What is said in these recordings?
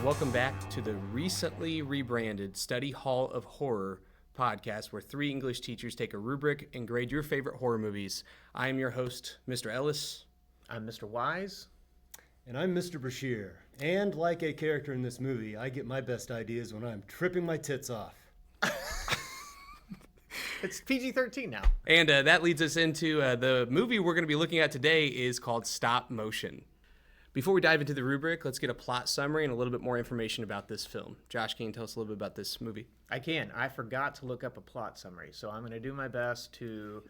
Welcome back to the recently rebranded Study Hall of Horror podcast, where three English teachers take a rubric and grade your favorite horror movies. I am your host, Mr. Ellis. I'm Mr. Wise. And I'm Mr. Bashir. And like a character in this movie, I get my best ideas when I'm tripping my tits off. It's PG-13 now. And that leads us into the movie we're going to be looking at today is called Stopmotion. Before we dive into the rubric, let's get a plot summary and a little bit more information about this film. Josh, can you tell us a little bit about this movie? I can. I forgot to look up a plot summary, so I'm going to do my best to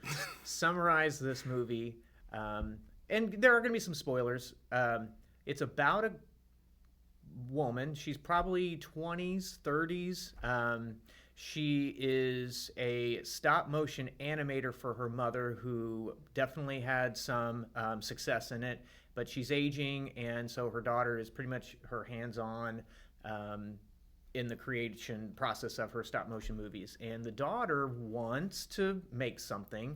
summarize this movie. And there are going to be some spoilers. It's about a woman. She's probably 20s, 30s. She is a stop-motion animator for her mother who definitely had some success in it. But she's aging, and so her daughter is pretty much her hands-on in the creation process of her stop-motion movies. And the daughter wants to make something.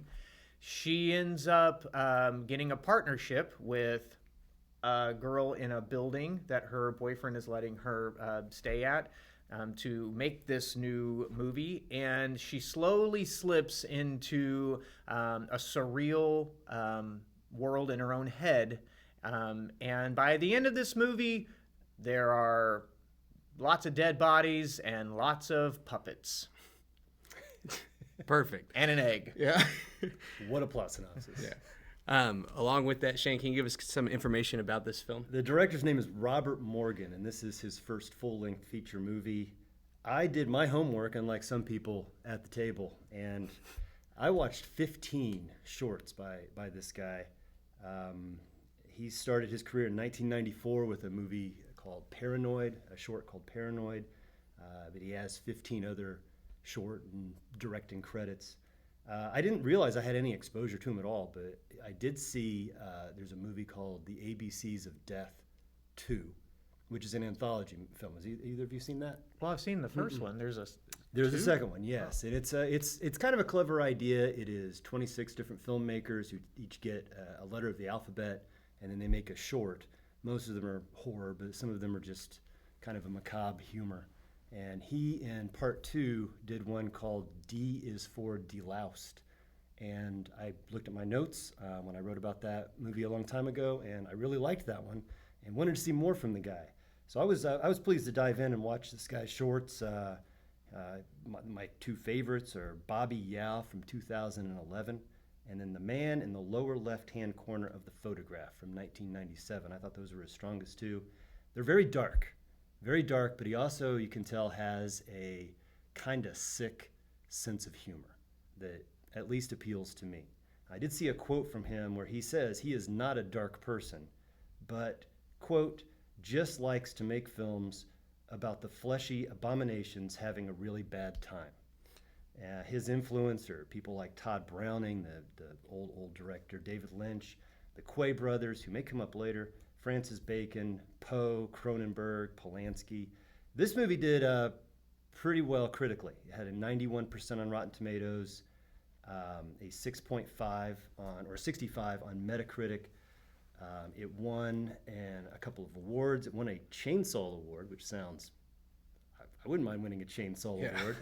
She ends up getting a partnership with a girl in a building that her boyfriend is letting her stay at to make this new movie. And she slowly slips into a surreal world in her own head. And by the end of this movie, there are lots of dead bodies and lots of puppets. Perfect. And an egg. Yeah. What a plot synopsis. Yeah. Along with that, Shane, can you give us some information about this film? The director's name is Robert Morgan, and this is his first full-length feature movie. I did my homework, unlike some people at the table, and I watched 15 shorts by this guy. He started his career in 1994 with a movie called Paranoid, a short called Paranoid, but he has 15 other short and directing credits. I didn't realize I had any exposure to him at all, but I did see there's a movie called The ABCs of Death 2, which is an anthology film. Has either of you seen that? Well, I've seen the first one. There's a second one, yes. And it's kind of a clever idea. It is 26 different filmmakers who each get a letter of the alphabet, and then they make a short. Most of them are horror, but some of them are just kind of a macabre humor. And he, in part 2, did one called D is for Deloused. And I looked at my notes when I wrote about that movie a long time ago, and I really liked that one and wanted to see more from the guy. So I was pleased to dive in and watch this guy's shorts. My two favorites are Bobby Yao from 2011, and then The Man in the Lower Left-Hand Corner of the Photograph from 1997. I thought those were his strongest two. They're very dark, but he also, you can tell, has a kind of sick sense of humor that at least appeals to me. I did see a quote from him where he says he is not a dark person, but, quote, just likes to make films about the fleshy abominations having a really bad time. His influence are people like Todd Browning, the old director, David Lynch, the Quay brothers, who may come up later, Francis Bacon, Poe, Cronenberg, Polanski. This movie did pretty well critically. It had a 91% on Rotten Tomatoes, a 6.5 or 65 on Metacritic. It won a couple of awards. It won a Chainsaw Award, which sounds, I wouldn't mind winning a Chainsaw Award.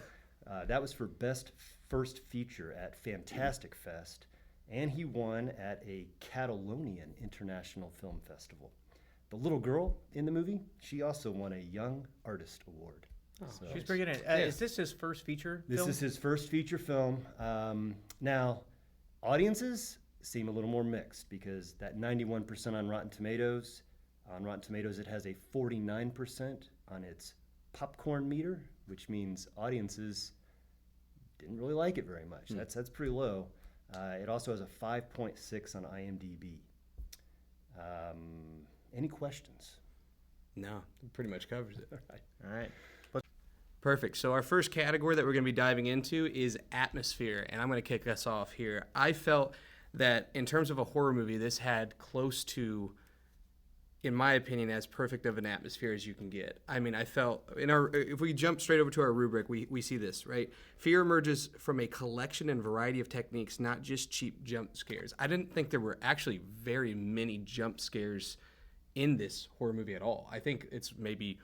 That was for Best First Feature at Fantastic Fest, and he won at a Catalonian International Film Festival. The little girl in the movie, she also won a Young Artist Award. Oh, so she's pretty good at it. Is this his first feature film? This is his first feature film. Now, audiences seem a little more mixed because that 91% on Rotten Tomatoes, it has a 49% on its popcorn meter, which means audiences didn't really like it very much. That's pretty low. It also has a 5.6 on IMDb. Any questions? No, it pretty much covers it. All right. Perfect. So our first category that we're going to be diving into is atmosphere, and I'm going to kick us off here. I felt that in terms of a horror movie, this had close to in my opinion, as perfect of an atmosphere as you can get. I mean, I felt if we jump straight over to our rubric, we see this, right? Fear emerges from a collection and variety of techniques, not just cheap jump scares. I didn't think there were actually very many jump scares in this horror movie at all. I think it's maybe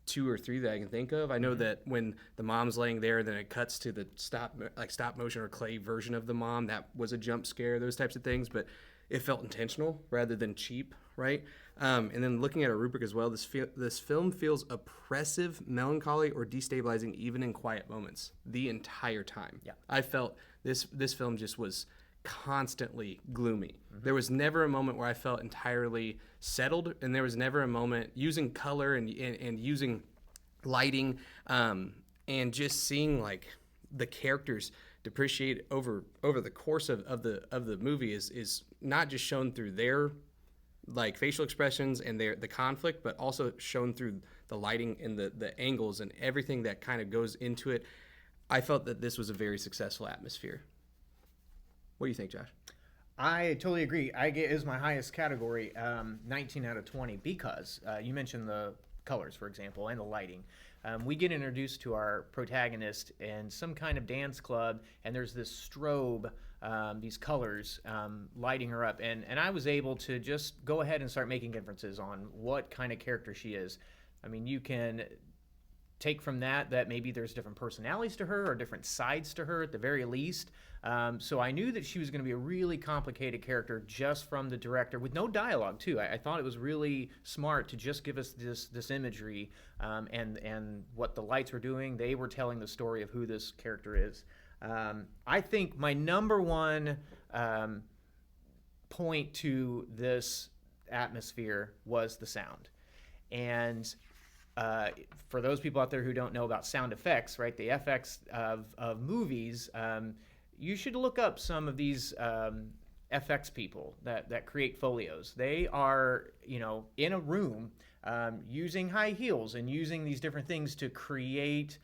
2 or 3 that I can think of. I know that when the mom's laying there, then it cuts to the stop motion or clay version of the mom. That was a jump scare, those types of things, but it felt intentional rather than cheap, right? And then looking at a rubric as well, this film feels oppressive, melancholy, or destabilizing even in quiet moments the entire time. Yeah. I felt this film just was constantly gloomy. There was never a moment where I felt entirely settled, and there was never a moment using color and using lighting and just seeing like the characters depreciate over the course of the movie is not just shown through their like facial expressions and the conflict, but also shown through the lighting and the angles and everything that kind of goes into it. I felt that this was a very successful atmosphere. What do you think, Josh? I totally agree. It is my highest category, 19 out of 20, because you mentioned the colors, for example, and the lighting. We get introduced to our protagonist in some kind of dance club, and there's this strobe, these colors lighting her up. And I was able to just go ahead and start making inferences on what kind of character she is. I mean, you can take from that maybe there's different personalities to her or different sides to her at the very least. So I knew that she was going to be a really complicated character just from the director with no dialogue too. I thought it was really smart to just give us this imagery and what the lights were doing. They were telling the story of who this character is. I think my number one point to this atmosphere was the sound. And for those people out there who don't know about sound effects, right, the FX of movies, you should look up some of these FX people that create folios. They are, in a room using high heels and using these different things to create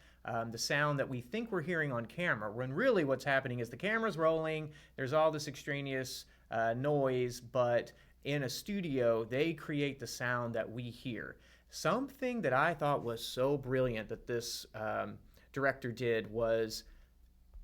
the sound that we think we're hearing on camera, when really what's happening is the camera's rolling, there's all this extraneous noise, but in a studio, they create the sound that we hear. Something that I thought was so brilliant that this director did was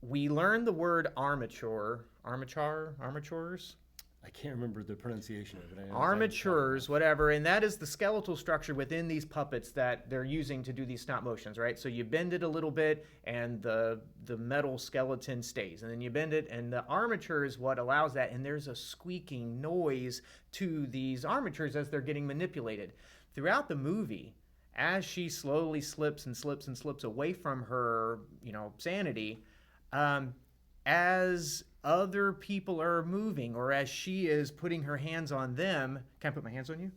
we learned the word armatures. I can't remember the pronunciation of it. Armatures, whatever, and that is the skeletal structure within these puppets that they're using to do these stop motions, right? So you bend it a little bit, and the metal skeleton stays, and then you bend it, and the armature is what allows that, and there's a squeaking noise to these armatures as they're getting manipulated. Throughout the movie, as she slowly slips and slips and slips away from her, sanity, as other people are moving, or as she is putting her hands on them, can I put my hands on you?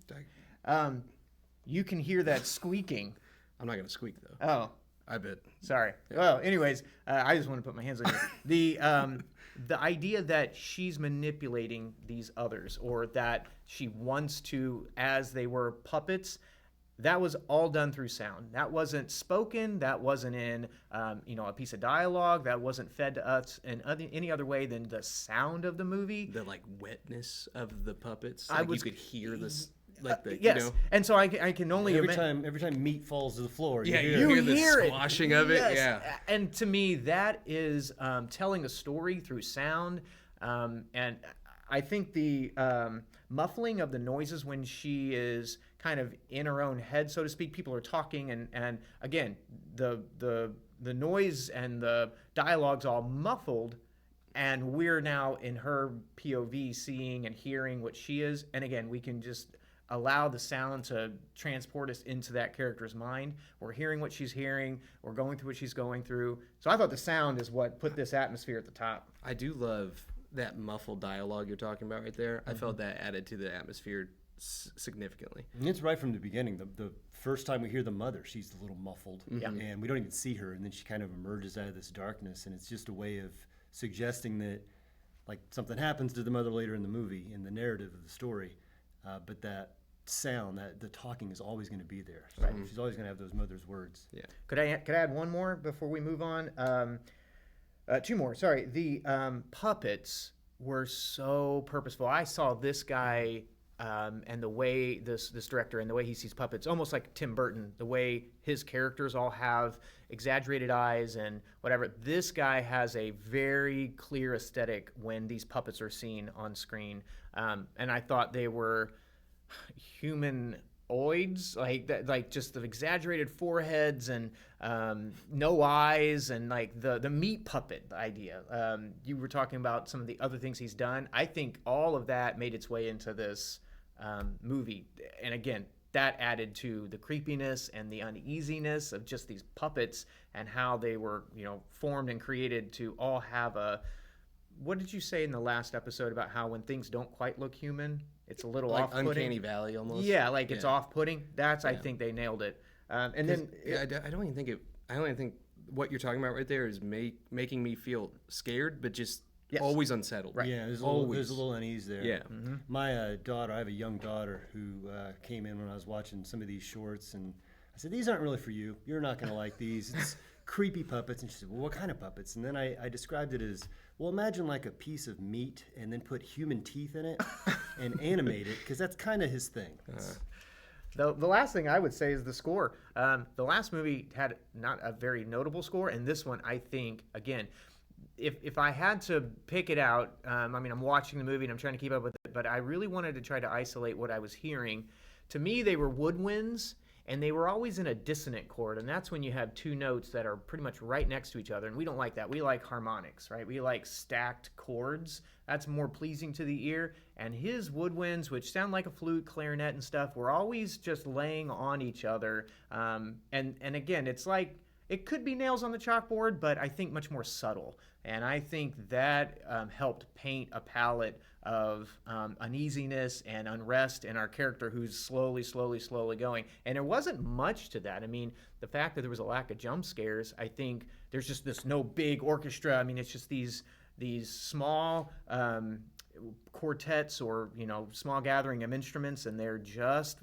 You can hear that squeaking. I'm not gonna squeak though. Oh, I bet. sorry. Well, anyways, I just want to put my hands on you. The idea that she's manipulating these others, or that she wants to, as they were puppets, that was all done through sound. That wasn't spoken. That wasn't in, a piece of dialogue. That wasn't fed to us in any other way than the sound of the movie. The wetness of the puppets. You could hear this. Yes, and so I can only every time meat falls to the floor, you hear the squashing of it. Yes. Yeah, and to me that is telling a story through sound, and I think the muffling of the noises when she is kind of in her own head, so to speak. People are talking, and again, the noise and the dialogue's all muffled, and we're now in her POV seeing and hearing what she is. And again, we can just allow the sound to transport us into that character's mind. We're hearing what she's hearing. We're going through what she's going through. So I thought the sound is what put this atmosphere at the top. I do love that muffled dialogue you're talking about right there. I felt that added to the atmosphere significantly. And it's right from the beginning. The first time we hear the mother, she's a little muffled, and we don't even see her, and then she kind of emerges out of this darkness, and it's just a way of suggesting that something happens to the mother later in the movie, in the narrative of the story, but that sound, that the talking is always going to be there. So she's always going to have those mother's words. Yeah. Could I add one more before we move on? Two more. Sorry. The puppets were so purposeful. I saw this guy and the way this director and the way he sees puppets, almost like Tim Burton, the way his characters all have exaggerated eyes and whatever. This guy has a very clear aesthetic when these puppets are seen on screen, and I thought they were humanoids, like that, like just the exaggerated foreheads and no eyes, and like the meat puppet idea. You were talking about some of the other things he's done. I think all of that made its way into this movie, and again, that added to the creepiness and the uneasiness of just these puppets and how they were, formed and created to all have a. What did you say in the last episode about how when things don't quite look human, it's a little like off-putting? uncanny valley almost. Yeah, like it's off-putting. That's I think they nailed it. And then I don't even think it. I don't even think what you're talking about right there is making me feel scared, but just always unsettled. Right. Yeah, there's a little unease there. Yeah. Mm-hmm. My daughter, I have a young daughter who came in when I was watching some of these shorts, and I said, "These aren't really for you. You're not going to like these. It's creepy puppets." And she said, "Well, what kind of puppets?" And then I described it as, well, imagine like a piece of meat and then put human teeth in it and animate it, because that's kind of his thing. The last thing I would say is the score. The last movie had not a very notable score, and this one, I think, again, if I had to pick it out, I'm watching the movie and I'm trying to keep up with it, but I really wanted to try to isolate what I was hearing. To me, they were woodwinds, and they were always in a dissonant chord, and that's when you have two notes that are pretty much right next to each other, and we don't like that. We like harmonics, right? We like stacked chords. That's more pleasing to the ear, and his woodwinds, which sound like a flute, clarinet, and stuff, were always just laying on each other, and again, it's like, it could be nails on the chalkboard, but I think much more subtle. And I think that helped paint a palette of uneasiness and unrest in our character who's slowly going. And there wasn't much to that. I mean, the fact that there was a lack of jump scares, I think there's just this no big orchestra. I mean, it's just these small quartets or, small gathering of instruments, and they're just,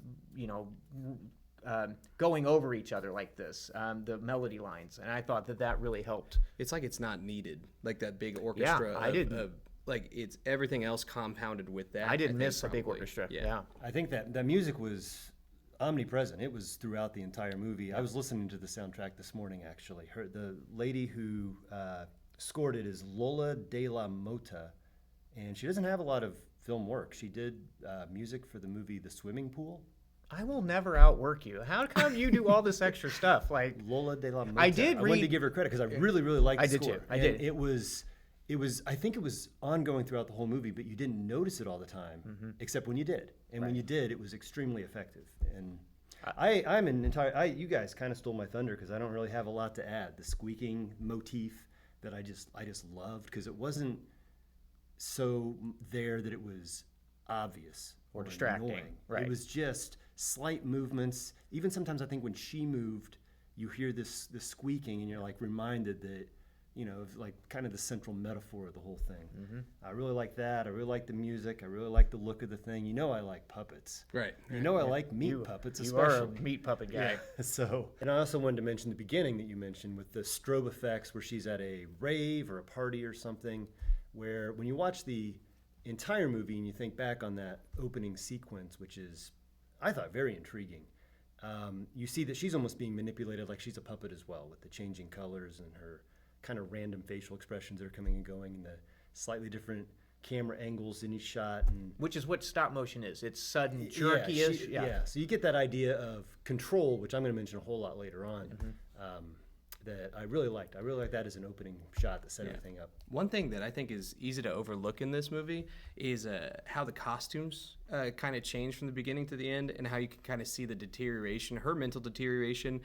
going over each other like this, the melody lines, and I thought that really helped. It's like it's not needed, like that big orchestra. Yeah, I didn't. Like it's everything else compounded with that. I didn't miss a probably. big orchestra. Yeah. I think that music was omnipresent. It was throughout the entire movie. I was listening to the soundtrack this morning, actually. The lady who scored it is Lola de la Mota, and she doesn't have a lot of film work. She did music for the movie The Swimming Pool. I will never outwork you. How come you do all this extra stuff? Like Lola de la Mota. I wanted to give her credit because I really liked the score. I did. It was. I think it was ongoing throughout the whole movie, but you didn't notice it all the time, except when you did. And when you did, it was extremely effective. And you guys kind of stole my thunder because I don't really have a lot to add. The squeaking motif that I just loved, because it wasn't so there that it was obvious or distracting. Annoying. Right. It was just slight movements. Even sometimes I think when she moved, you hear this squeaking, and you're like reminded that, of like kind of the central metaphor of the whole thing. I really like that. I really like the music. I really like the look of the thing. I like puppets. Right. I like meat puppets you especially. are a meat puppet guy. Yeah. So, and I also wanted to mention the beginning that you mentioned with the strobe effects, where she's at a rave or a party or something, where when you watch the entire movie and you think back on that opening sequence, which is, I thought, very intriguing. You see that she's almost being manipulated like she's a puppet as well, with the changing colors and her kind of random facial expressions that are coming and going, and the slightly different camera angles in each shot, and which is what stop motion is. It's sudden, jerky-ish. Yeah. So you get that idea of control, which I'm going to mention a whole lot later on. That I really liked. I really liked that as an opening shot that set everything up. One thing that I think is easy to overlook in this movie is how the costumes kind of change from the beginning to the end, and how you can kind of see the deterioration, her mental deterioration,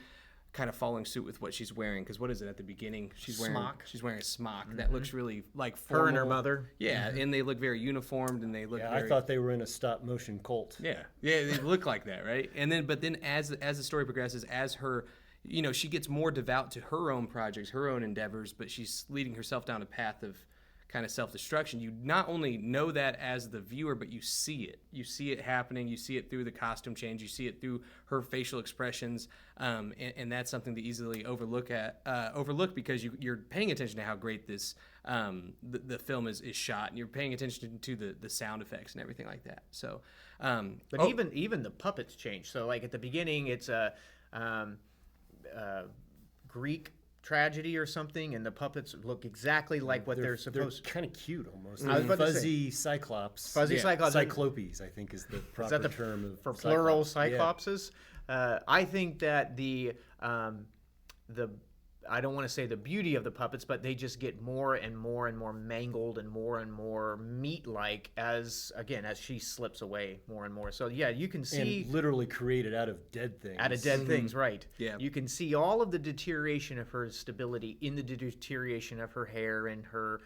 kind of following suit with what she's wearing. Because what is it at the beginning? She's wearing a smock that looks really like formal. Her and her mother. Yeah, and they look very uniformed, and they look. Yeah, very... I thought they were in a stop motion cult. Yeah, they look like that, right? But then as the story progresses, as her, she gets more devout to her own projects, her own endeavors, but she's leading herself down a path of kind of self-destruction. You not only know that as the viewer, but you see it. You see it happening. You see it through the costume change. You see it through her facial expressions, and that's something to easily overlook because you're paying attention to how great this the film is shot, and you're paying attention to the sound effects and everything like that. So, but even the puppets change. So like at the beginning, it's a Greek tragedy or something, and the puppets look exactly like what they're supposed to. Kind of cute almost. I was about to Fuzzy cyclops. Fuzzy cyclops. Cyclopes, I think, is the proper term for plural cyclops. cyclopses. I think that the I don't want to say the beauty of the puppets, but they just get more and more and more mangled and more meat-like as she slips away more and more. So yeah, you can see and literally created out of dead things. Out of dead things, right? Yeah. You can see all of the deterioration of her stability in the deterioration of her hair and her,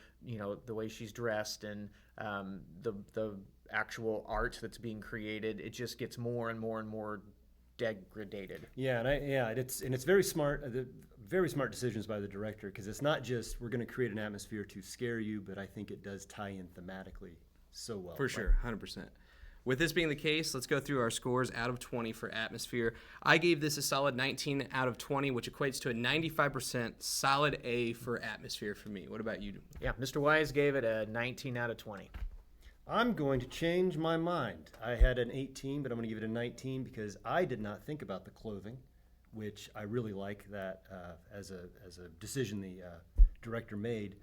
the way she's dressed and the actual art that's being created. It just gets more and more and more degraded. Yeah, it's very smart. Very smart decisions by the director, because it's not just we're going to create an atmosphere to scare you, but I think it does tie in thematically so well. For sure, 100%. With this being the case, let's go through our scores out of 20 for atmosphere. I gave this a solid 19 out of 20, which equates to a 95% solid A for atmosphere for me. What about you? Yeah, Mr. Wise gave it a 19 out of 20. I'm going to change my mind. I had an 18, but I'm going to give it a 19 because I did not think about the clothing, which I really like that as a decision the director made.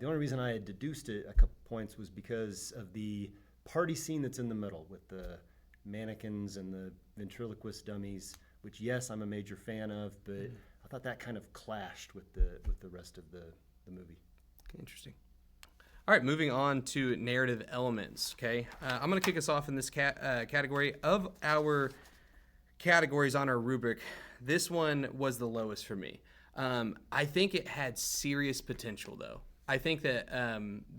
The only reason I had deduced it a couple points was because of the party scene that's in the middle with the mannequins and the ventriloquist dummies, which, yes, I'm a major fan of, but I thought that kind of clashed with the rest of the movie. Okay, interesting. All right, moving on to narrative elements, okay? I'm going to kick us off in this category. Of our categories on our rubric, this one was the lowest for me. I think it had serious potential, though. I think that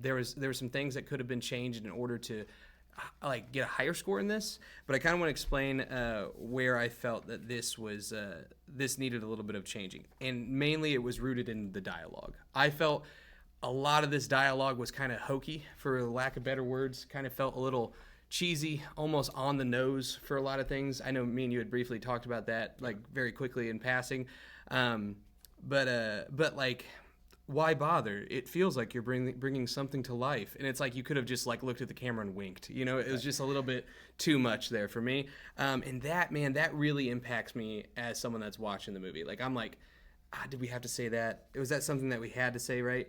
there were some things that could have been changed in order to get a higher score in this. But I kind of want to explain where I felt that this needed a little bit of changing, and mainly it was rooted in the dialogue. I felt a lot of this dialogue was kind of hokey, for lack of better words. Kind of felt a little cheesy, almost on the nose for a lot of things. I know me and you had briefly talked about that, very quickly in passing. But why bother? It feels like you're bringing something to life, and it's like you could have just looked at the camera and winked. It was just a little bit too much there for me. And that really impacts me as someone that's watching the movie. I'm like, did we have to say that? Was that something that we had to say, right?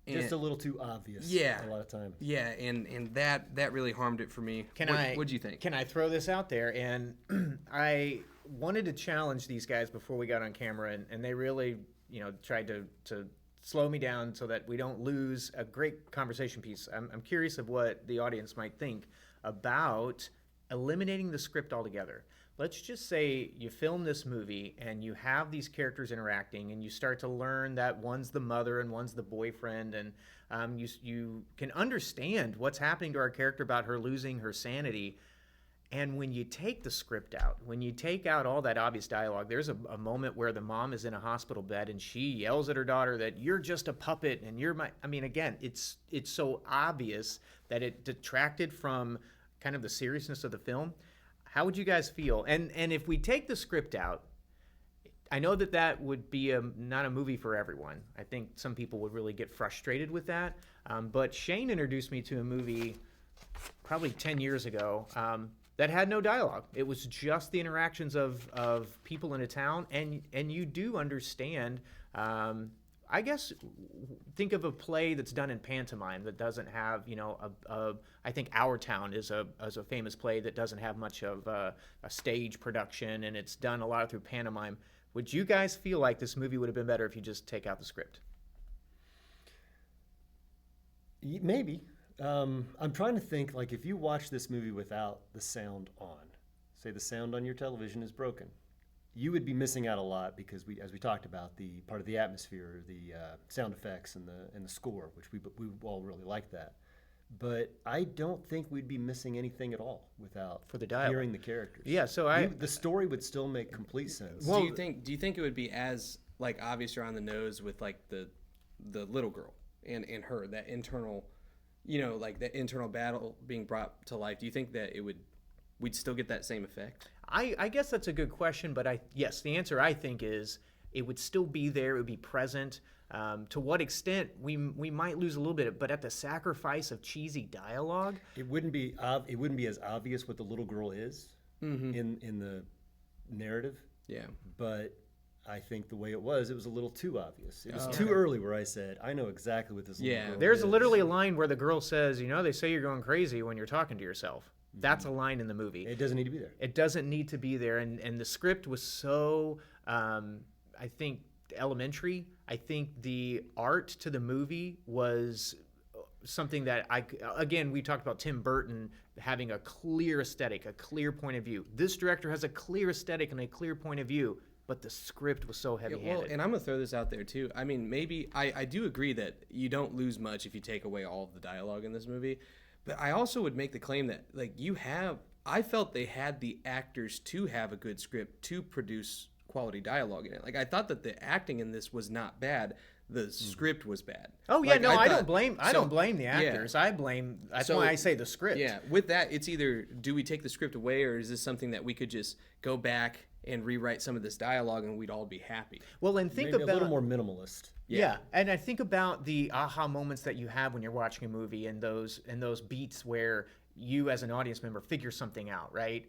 Just a little too obvious. Yeah, a lot of times. Yeah, and that really harmed it for me. What'd you think? Can I throw this out there? And I wanted to challenge these guys before we got on camera, and they really, tried to slow me down so that we don't lose a great conversation piece. I'm curious of what the audience might think about eliminating the script altogether. Let's just say you film this movie and you have these characters interacting, and you start to learn that one's the mother and one's the boyfriend, and you can understand what's happening to our character about her losing her sanity. And when you take the script out, when you take out all that obvious dialogue, there's a moment where the mom is in a hospital bed and she yells at her daughter that you're just a puppet and you're my... I mean, again, it's so obvious that it detracted from kind of the seriousness of the film. How would you guys feel? And if we take the script out, I know that would be not a movie for everyone. I think some people would really get frustrated with that. But Shane introduced me to a movie probably 10 years ago that had no dialogue. It was just the interactions of people in a town, and you do understand. I guess think of a play that's done in pantomime that doesn't have, I think Our Town is a famous play that doesn't have much of a stage production, and it's done a lot through pantomime. Would you guys feel like this movie would have been better if you just take out the script? Maybe. I'm trying to think, if you watch this movie without the sound on, say the sound on your television is broken, you would be missing out a lot because as we talked about, the part of the atmosphere, the sound effects and the score, which we all really like that. But I don't think we'd be missing anything at all without for the dialogue, hearing the characters. Yeah, so the story would still make complete sense. Well, do you think it would be as obvious or on the nose with the little girl and her, that internal, like that internal battle being brought to life, do you think that we'd still get that same effect? I guess that's a good question, but yes, the answer I think is it would still be there. It would be present. To what extent we might lose a little bit, but at the sacrifice of cheesy dialogue, It wouldn't be as obvious what the little girl is in the narrative. Yeah. But I think the way it was a little too obvious. It was too early where I said, I know exactly what this little girl there's is. literally a line where the girl says, they say you're going crazy when you're talking to yourself. That's a line in the movie. It doesn't need to be there. It doesn't need to be there. And the script was so, I think, elementary. I think the art to the movie was something that again, we talked about Tim Burton having a clear aesthetic, a clear point of view. This director has a clear aesthetic and a clear point of view, but the script was so heavy-handed. Well, and I'm going to throw this out there too. I mean, maybe I do agree that you don't lose much if you take away all of the dialogue in this movie. But I also would make the claim that, I felt they had the actors to have a good script to produce quality dialogue in it. I thought that the acting in this was not bad. The script was bad. Oh yeah, I don't blame the actors. Yeah. That's why I say the script. Yeah, with that, it's either do we take the script away, or is this something that we could just go back and rewrite some of this dialogue and we'd all be happy? Well, and think Maybe about a little more minimalist. Yeah, and I think about the aha moments that you have when you're watching a movie, and those beats where you as an audience member figure something out, right?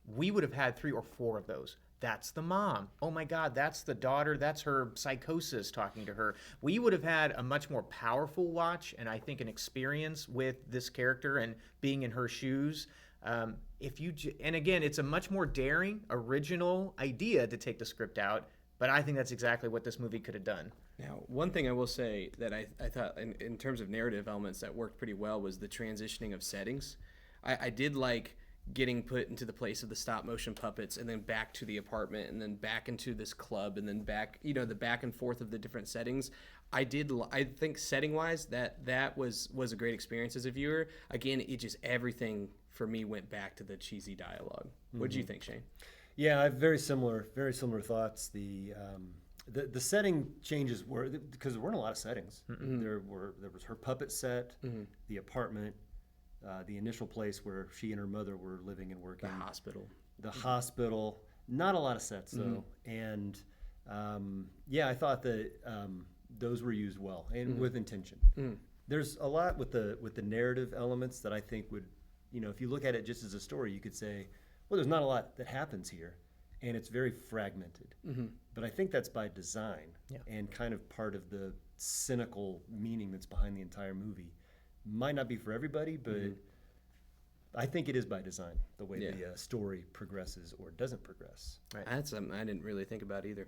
We would have had 3 or 4 of those. That's the mom. Oh my God, that's the daughter. That's her psychosis talking to her. We would have had a much more powerful watch, and I think an experience with this character and being in her shoes. And again, it's a much more daring, original idea to take the script out, but I think that's exactly what this movie could have done. Now, one thing I will say that I thought in terms of narrative elements that worked pretty well was the transitioning of settings. I did like getting put into the place of the stop motion puppets, and then back to the apartment, and then back into this club, and then back, the back and forth of the different settings. I think setting wise that was a great experience as a viewer. Again, it just, everything for me went back to the cheesy dialogue. What did you think, Shane? Yeah, I have very similar thoughts. The setting changes were because there weren't a lot of settings. There was her puppet set, the apartment, the initial place where she and her mother were living and working. The hospital. Not a lot of sets though, and I thought that those were used well and with intention. There's a lot with the narrative elements that I think would, if you look at it just as a story, you could say, well, there's not a lot that happens here, and it's very fragmented. But I think that's by design and kind of part of the cynical meaning that's behind the entire movie. Might not be for everybody, but I think it is by design, the way the story progresses or doesn't progress. Right. That's something I didn't really think about either.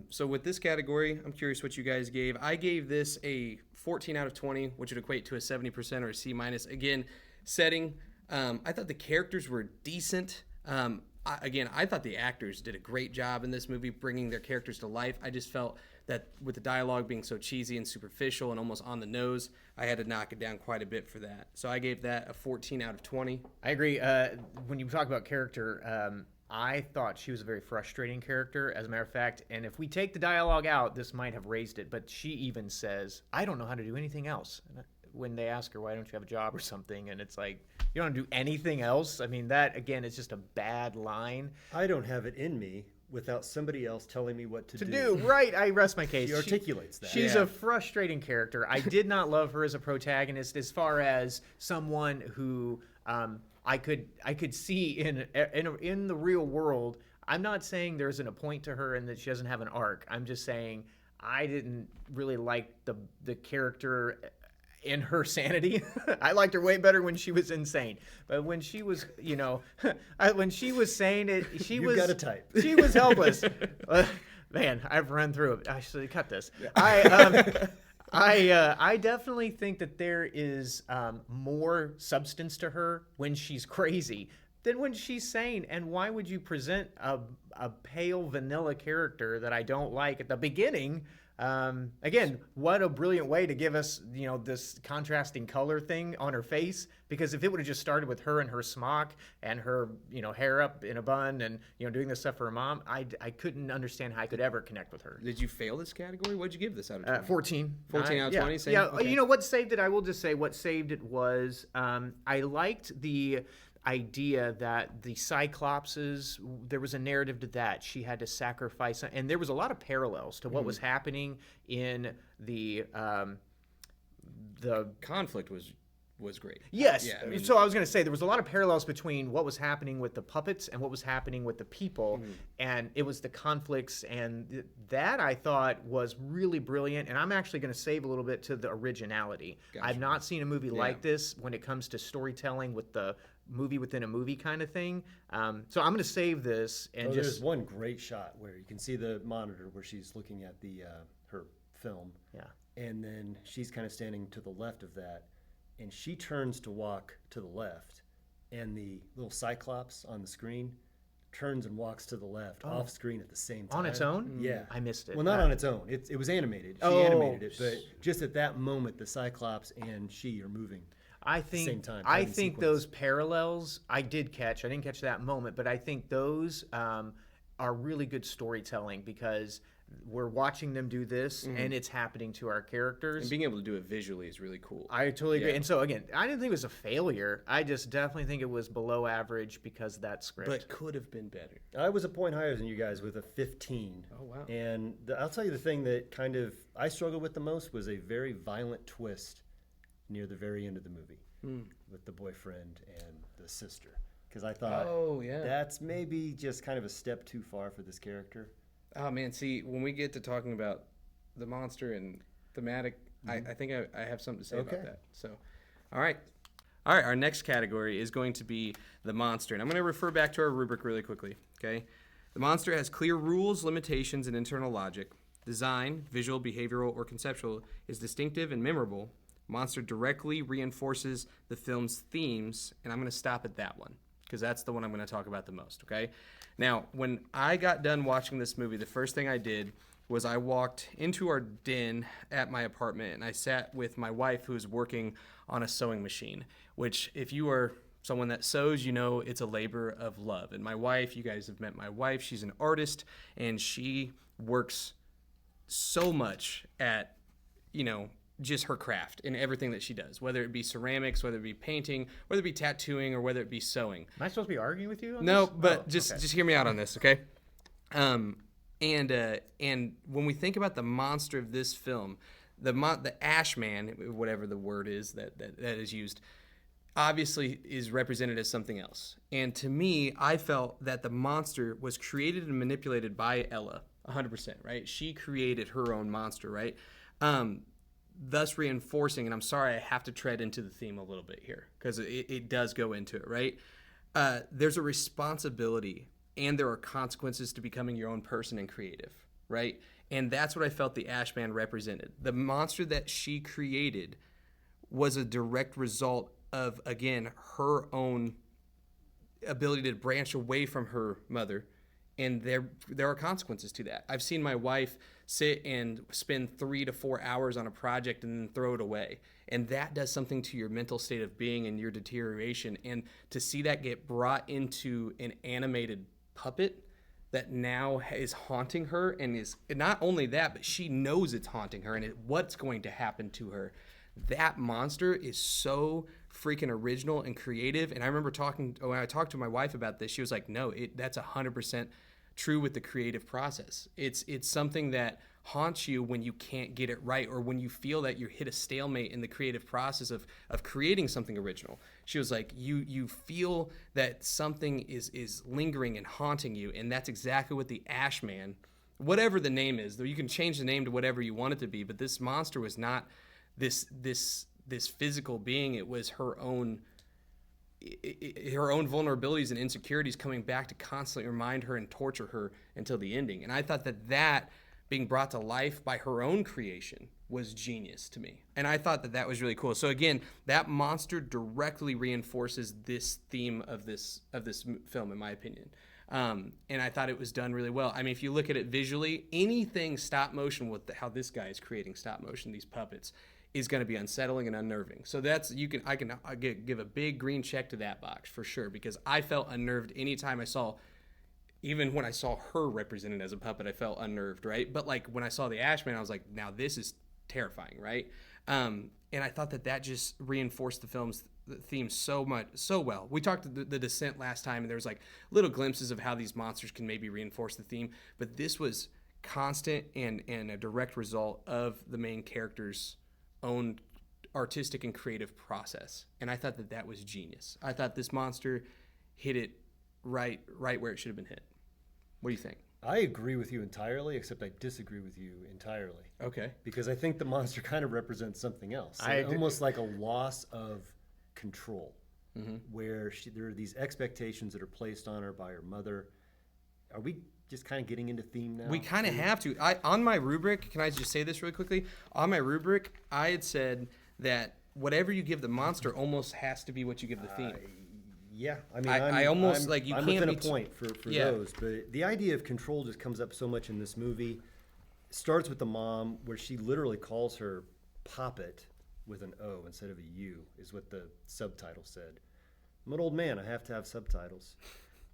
So with this category, I'm curious what you guys gave. I gave this a 14 out of 20, which would equate to a 70% or a C-. Again, setting, I thought the characters were decent. I thought the actors did a great job in this movie bringing their characters to life. I just felt that with the dialogue being so cheesy and superficial and almost on the nose, I had to knock it down quite a bit for that. So I gave that a 14 out of 20. I agree. When you talk about character, I thought she was a very frustrating character, as a matter of fact. And if we take the dialogue out, this might have raised it. But she even says, I don't know how to do anything else. When they ask her, why don't you have a job or something? And it's like, you don't do anything else? I mean, that, again, is just a bad line. I don't have it in me without somebody else telling me what to do. Right, I rest my case. She articulates that. She's a frustrating character. I did not love her as a protagonist, as far as someone who I could see in the real world. I'm not saying there isn't a point to her and that she doesn't have an arc. I'm just saying I didn't really like the character in her sanity. I liked her way better when she was insane. But when she was, when she was saying it, You've got a type. She was helpless. Man, I've run through it. I should cut this. I definitely think that there is more substance to her when she's crazy than when she's sane. And why would you present a pale vanilla character that I don't like at the beginning Again, what a brilliant way to give us, this contrasting color thing on her face. Because if it would have just started with her in her smock and her, hair up in a bun and, doing this stuff for her mom, I couldn't understand how I could ever connect with her. Did you fail this category? What'd you give this out of 20? 14. 14 out of 20? Same? Yeah, Okay. what saved it, I will just say what saved it was I liked the idea that the Cyclopses, there was a narrative to that. She had to sacrifice, and there was a lot of parallels to what was happening in the conflict was great. Yes. Yeah, I mean, So I was going to say there was a lot of parallels between what was happening with the puppets and what was happening with the people, and it was the conflicts, and that I thought was really brilliant. And I'm actually going to save a little bit to the originality. Gotcha. I've not seen a movie like this when it comes to storytelling with the movie within a movie kind of thing. So I'm going to save this and There's one great shot where you can see the monitor where she's looking at the her film. Yeah. And then she's kind of standing to the left of that, and she turns to walk to the left, and the little Cyclops on the screen turns and walks to the left off screen at the same time. On its own? Yeah. I missed it. Well, not on its own. It was animated. She animated it, but just at that moment, the Cyclops and she are moving. I think same time, I time think sequence. those parallels I didn't catch that moment, but I think those are really good storytelling because we're watching them do this and it's happening to our characters. And being able to do it visually is really cool. I totally agree. Yeah. And so again, I didn't think it was a failure. I just definitely think it was below average because of that script. But could have been better. I was a point higher than you guys with a 15. Oh, wow. And I'll tell you the thing that kind of I struggled with the most was a very violent twist near the very end of the movie with the boyfriend and the sister. Because I thought, that's maybe just kind of a step too far for this character. Oh, man. See, when we get to talking about the monster and thematic, I think I have something to say about that. So, all right. All right, our next category is going to be the monster. And I'm going to refer back to our rubric really quickly, okay? The monster has clear rules, limitations, and internal logic. Design, visual, behavioral, or conceptual, is distinctive and memorable. Monster directly reinforces the film's themes, and I'm going to stop at that one because that's the one I'm going to talk about the most, okay? Now, when I got done watching this movie, the first thing I did was I walked into our den at my apartment, and I sat with my wife who was working on a sewing machine, which if you are someone that sews, you know it's a labor of love. And my wife, you guys have met my wife, she's an artist, and she works so much at, just her craft and everything that she does, whether it be ceramics, whether it be painting, whether it be tattooing, or whether it be sewing. Am I supposed to be arguing with you on No, this? but just hear me out on this, okay? And when we think about the monster of this film, the Ash Man, whatever the word is that is used, obviously is represented as something else. And to me, I felt that the monster was created and manipulated by Ella, 100%, right? She created her own monster, right? Thus reinforcing, and I'm sorry I have to tread into the theme a little bit here because it does go into it, right? There's a responsibility and there are consequences to becoming your own person and creative, right? And that's what I felt the Ash Man represented. The monster that she created was a direct result of, again, her own ability to branch away from her mother, and there are consequences to that. I've seen my wife sit and spend 3 to 4 hours on a project and then throw it away. And that does something to your mental state of being and your deterioration. And to see that get brought into an animated puppet that now is haunting her, and is not only that, but she knows it's haunting her and what's going to happen to her. That monster is so freaking original and creative. And I remember when I talked to my wife about this, she was like, no, that's 100% true with the creative process. It's something that haunts you when you can't get it right, or when you feel that you hit a stalemate in the creative process of creating something original. She was like, you feel that something is lingering and haunting you, and that's exactly what the Ash Man, whatever the name is, though you can change the name to whatever you want it to be, but this monster was not this physical being. It was her own vulnerabilities and insecurities coming back to constantly remind her and torture her until the ending. And I thought that being brought to life by her own creation was genius to me. And I thought that was really cool. So again, that monster directly reinforces this theme of this film, in my opinion. And I thought it was done really well. I mean, if you look at it visually, anything stop motion with how this guy is creating stop motion, these puppets, is going to be unsettling and unnerving. So that's I can give a big green check to that box for sure, because I felt unnerved anytime I saw. Even when I saw her represented as a puppet, I felt unnerved, right? But like when I saw the Ashman, I was like, now this is terrifying, right? And I thought that just reinforced the film's theme so well. We talked the Descent last time, and there was like little glimpses of how these monsters can maybe reinforce the theme, but this was constant and a direct result of the main character's own artistic and creative process. And I thought that was genius. I thought this monster hit it right where it should have been hit. What do you think? I agree with you entirely, except I disagree with you entirely. Okay. Because I think the monster kind of represents something else. Almost like a loss of control, where there are these expectations that are placed on her by her mother. Are we just kind of getting into theme now? We kind of have to. On my rubric, can I just say this really quickly? On my rubric, I had said that whatever you give the monster almost has to be what you give the theme. Yeah, I mean, I'm can't within a point for those, but the idea of control just comes up so much in this movie. It starts with the mom, where she literally calls her Poppet with an O instead of a U, is what the subtitle said. I'm an old man, I have to have subtitles.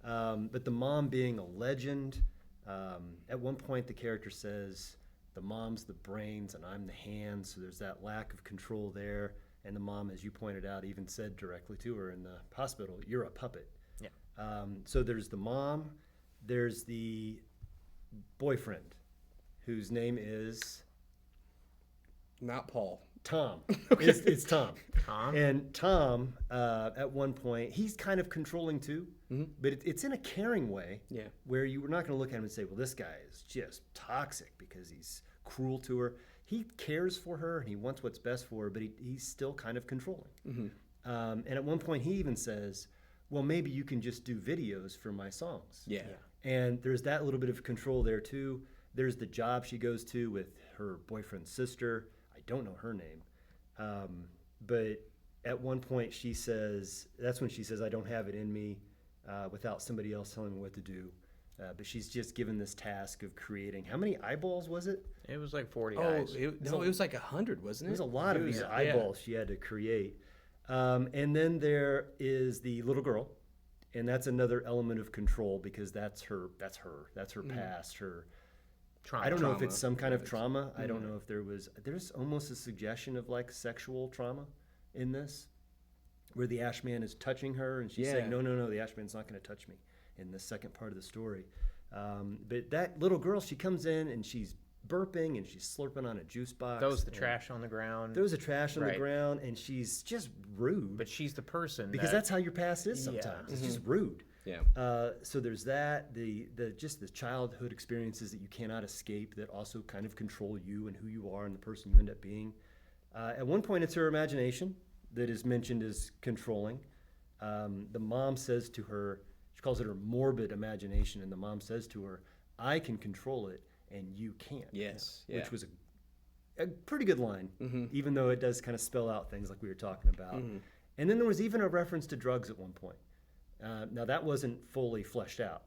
But the mom being a legend, at one point the character says, the mom's the brains and I'm the hands, so there's that lack of control there. And the mom, as you pointed out, even said directly to her in the hospital, "You're a puppet." Yeah. So there's the mom, there's the boyfriend, whose name is not Paul. Tom. Okay. It's Tom. Tom. And Tom, at one point, he's kind of controlling too, but it's in a caring way. Yeah. Where you were not going to look at him and say, "Well, this guy is just toxic because he's cruel to her." He cares for her and he wants what's best for her, but he's still kind of controlling. And at one point he even says, "Well, maybe you can just do videos for my songs." Yeah. And there's that little bit of control there too. There's the job she goes to with her boyfriend's sister. I don't know her name. But at one point that's when she says, "I don't have it in me," without somebody else telling me what to do. But she's just given this task of creating, how many eyeballs was it? It was like 40 eyes. It was like 100, wasn't it? There was a lot of these eyeballs she had to create. And then there is the little girl, and that's another element of control because that's her past, her Trauma. I don't know if it's some kind of trauma. I don't know if there's almost a suggestion of like sexual trauma in this, where the Ashman is touching her and she's saying, no, the Ashman's not going to touch me in the second part of the story. But that little girl, she comes in and she's burping and she's slurping on a juice box. Throws the trash on the ground. Throws the trash on the ground, and she's just rude. But she's the person. Because that's how your past is sometimes. It's just rude. Yeah. So there's that, the childhood experiences that you cannot escape that also kind of control you and who you are and the person you end up being. At one point, it's her imagination that is mentioned as controlling. The mom says to her, she calls it her morbid imagination, and the mom says to her, "I can control it, and you can't." Yes. Which was a pretty good line, even though it does kind of spell out things like we were talking about. And then there was even a reference to drugs at one point. Now, that wasn't fully fleshed out,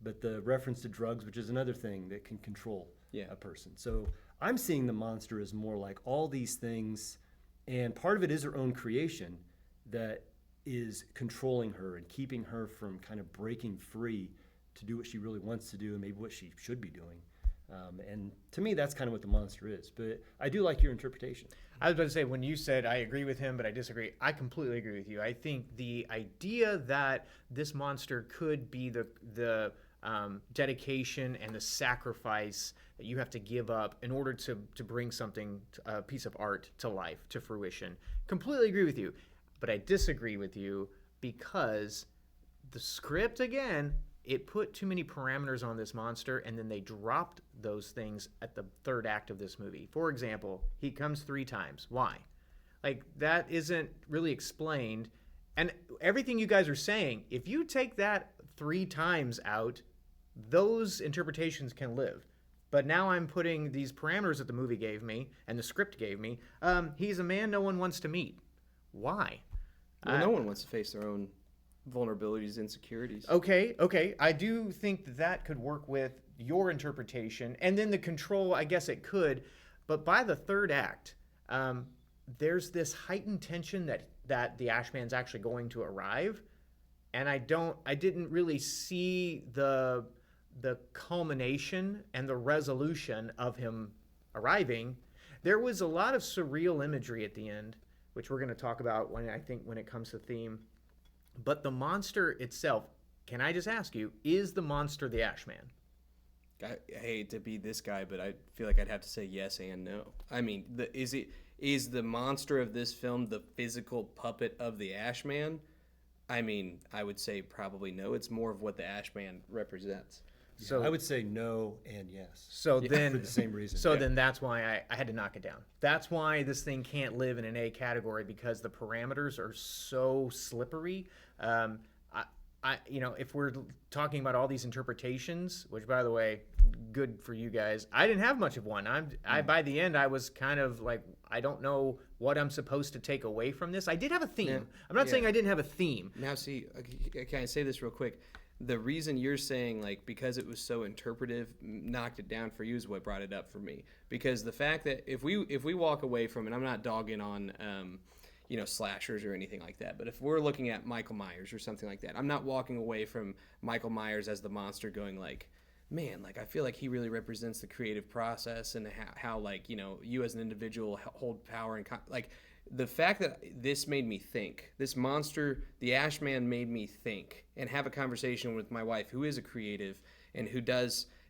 but the reference to drugs, which is another thing that can control a person. So I'm seeing the monster as more like all these things, and part of it is her own creation that is controlling her and keeping her from kind of breaking free to do what she really wants to do and maybe what she should be doing. And to me, that's kind of what the monster is. But I do like your interpretation. I was about to say, when you said I agree with him, but I disagree, I completely agree with you. I think the idea that this monster could be the dedication and the sacrifice that you have to give up in order to bring something, a piece of art to life, to fruition, completely agree with you. But I disagree with you because the script, again, it put too many parameters on this monster, and then they dropped those things at the third act of this movie. For example, he comes 3 times. Why? Like, that isn't really explained. And everything you guys are saying, if you take that 3 times out, those interpretations can live. But now I'm putting these parameters that the movie gave me and the script gave me. He's a man no one wants to meet. Why? Well, no one wants to face their own vulnerabilities, insecurities. Okay. I do think that could work with your interpretation, and then the control. I guess it could, but by the third act, there's this heightened tension that the Ashman's actually going to arrive, and I didn't really see the culmination and the resolution of him arriving. There was a lot of surreal imagery at the end, which we're going to talk about when it comes to theme. But the monster itself, can I just ask you, is the monster the Ashman? I hate to be this guy, but I feel like I'd have to say yes and no. I mean, is the monster of this film the physical puppet of the Ashman? I mean, I would say probably no. It's more of what the Ashman represents. So I would say no and yes. So then, for the same reason. So then that's why I had to knock it down. That's why this thing can't live in an A category, because the parameters are so slippery. If we're talking about all these interpretations, which by the way, good for you guys. I didn't have much of one. By the end, I was kind of like, I don't know what I'm supposed to take away from this. I did have a theme. Yeah. I'm not saying I didn't have a theme. Now, see, can I say this real quick? The reason you're saying, like, because it was so interpretive, knocked it down for you is what brought it up for me. Because the fact that if we walk away from it, I'm not dogging on, slashers or anything like that. But if we're looking at Michael Myers or something like that, I'm not walking away from Michael Myers as the monster going like, man, like, I feel like he really represents the creative process and how like, you as an individual hold power and like. The fact that this made me think, this monster, the Ashman, made me think and have a conversation with my wife, who is a creative and who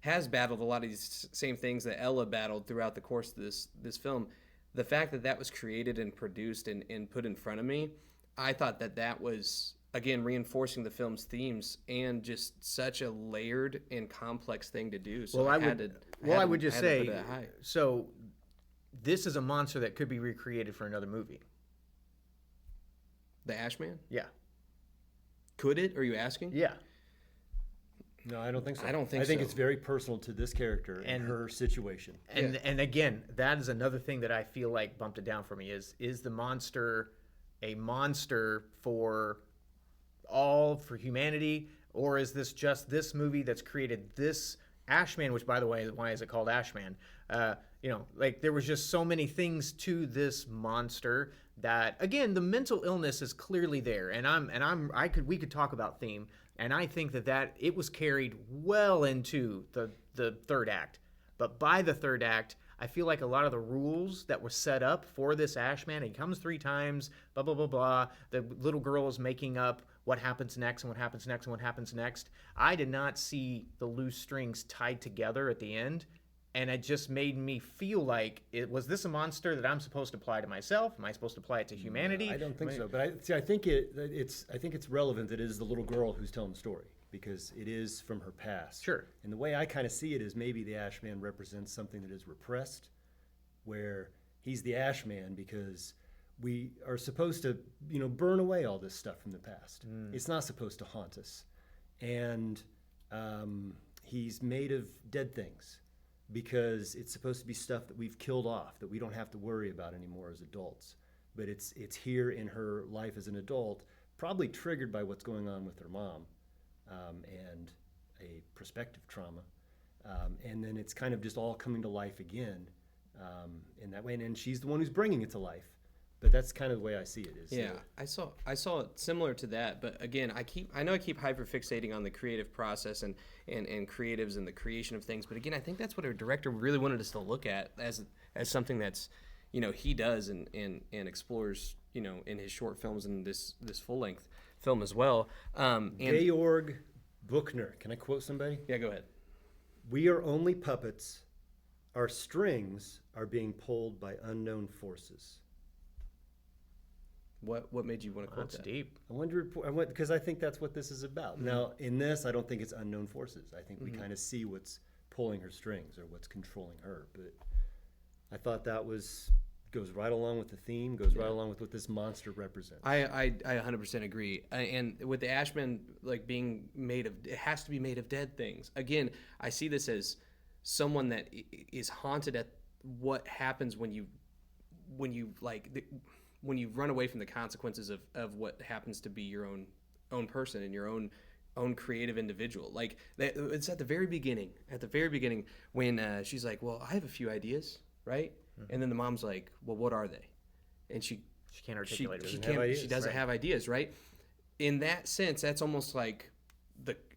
has battled a lot of these same things that Ella battled throughout the course of this film. The fact that was created and produced and put in front of me, I thought that was, again, reinforcing the film's themes and just such a layered and complex thing to do. So I would just say, so this is a monster that could be recreated for another movie. The Ashman? Yeah. Could it? Are you asking? Yeah. No, I don't think so. I don't think so. I think it's very personal to this character and her situation. And again, that is another thing that I feel like bumped it down for me is the monster a monster for humanity, or is this just this movie that's created this Ashman, which, by the way, why is it called Ashman? Like, there was just so many things to this monster that, again, the mental illness is clearly there, we could talk about theme, and I think that it was carried well into the third act. But by the third act, I feel like a lot of the rules that were set up for this Ashman, he comes 3 times, blah, blah, blah, blah. The little girl is making up what happens next and what happens next and what happens next. I did not see the loose strings tied together at the end, and it just made me feel like, was this a monster that I'm supposed to apply to myself? Am I supposed to apply it to humanity? No, I don't think so. But I think it's relevant that it is the little girl who's telling the story, because it is from her past. Sure. And the way I kind of see it is maybe the Ashman represents something that is repressed, where he's the Ashman because we are supposed to, burn away all this stuff from the past. It's not supposed to haunt us. And he's made of dead things because it's supposed to be stuff that we've killed off, that we don't have to worry about anymore as adults. But it's here in her life as an adult, probably triggered by what's going on with her mom. And a prospective trauma, and then it's kind of just all coming to life again in that way, and she's the one who's bringing it to life. But that's kind of the way I see it. I saw it similar to that, but again, I know I keep hyperfixating on the creative process and creatives and the creation of things, but again, I think that's what our director really wanted us to look at as something that's he does and explores in his short films and this full length film as well. Georg Buchner. Can I quote somebody? Yeah, go ahead. We are only puppets. Our strings are being pulled by unknown forces. What made you want to quote that? That's deep. I wonder, because I think that's what this is about. Mm-hmm. Now, in this, I don't think it's unknown forces. I think we kind of see what's pulling her strings or what's controlling her. But I thought that goes right along with the theme, goes right along with what this monster represents. I 100% agree. And with the Ashman, like, being it has to be made of dead things. Again, I see this as someone that is haunted at what happens when you run away from the consequences of what happens to be your own own person and your own creative individual. Like it's at the very beginning. At the very beginning, when she's like, "Well, I have a few ideas, right?" And then the mom's like, "Well, what are they?" And she can't articulate it. she doesn't have ideas, right? In that sense, that's almost like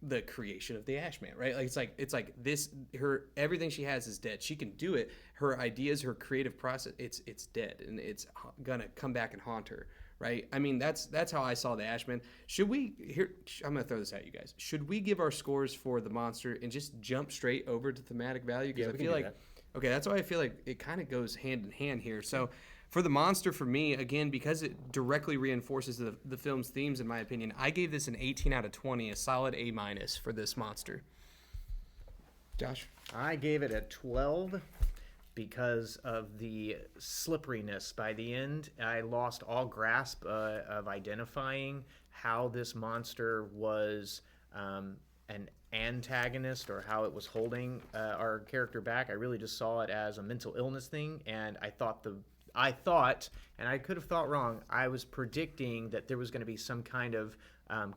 the creation of the Ashman, right? Like it's like this, her everything she has is dead. She can do it. Her ideas, her creative process, it's dead, and it's gonna come back and haunt her, right? I mean, that's how I saw the Ashman. Should we here? I'm gonna throw this at you guys. Should we give our scores for the monster and just jump straight over to thematic value? Because I feel like okay, that's why I feel like it kind of goes hand in hand here. So. For the monster, for me, again, because it directly reinforces the film's themes, in my opinion, I gave this an 18 out of 20, a solid A- for this monster. Josh? I gave it a 12 because of the slipperiness. By the end, I lost all grasp of identifying how this monster was an antagonist or how it was holding our character back. I really just saw it as a mental illness thing, and I thought, and I could have thought wrong, I was predicting that there was going to be some kind of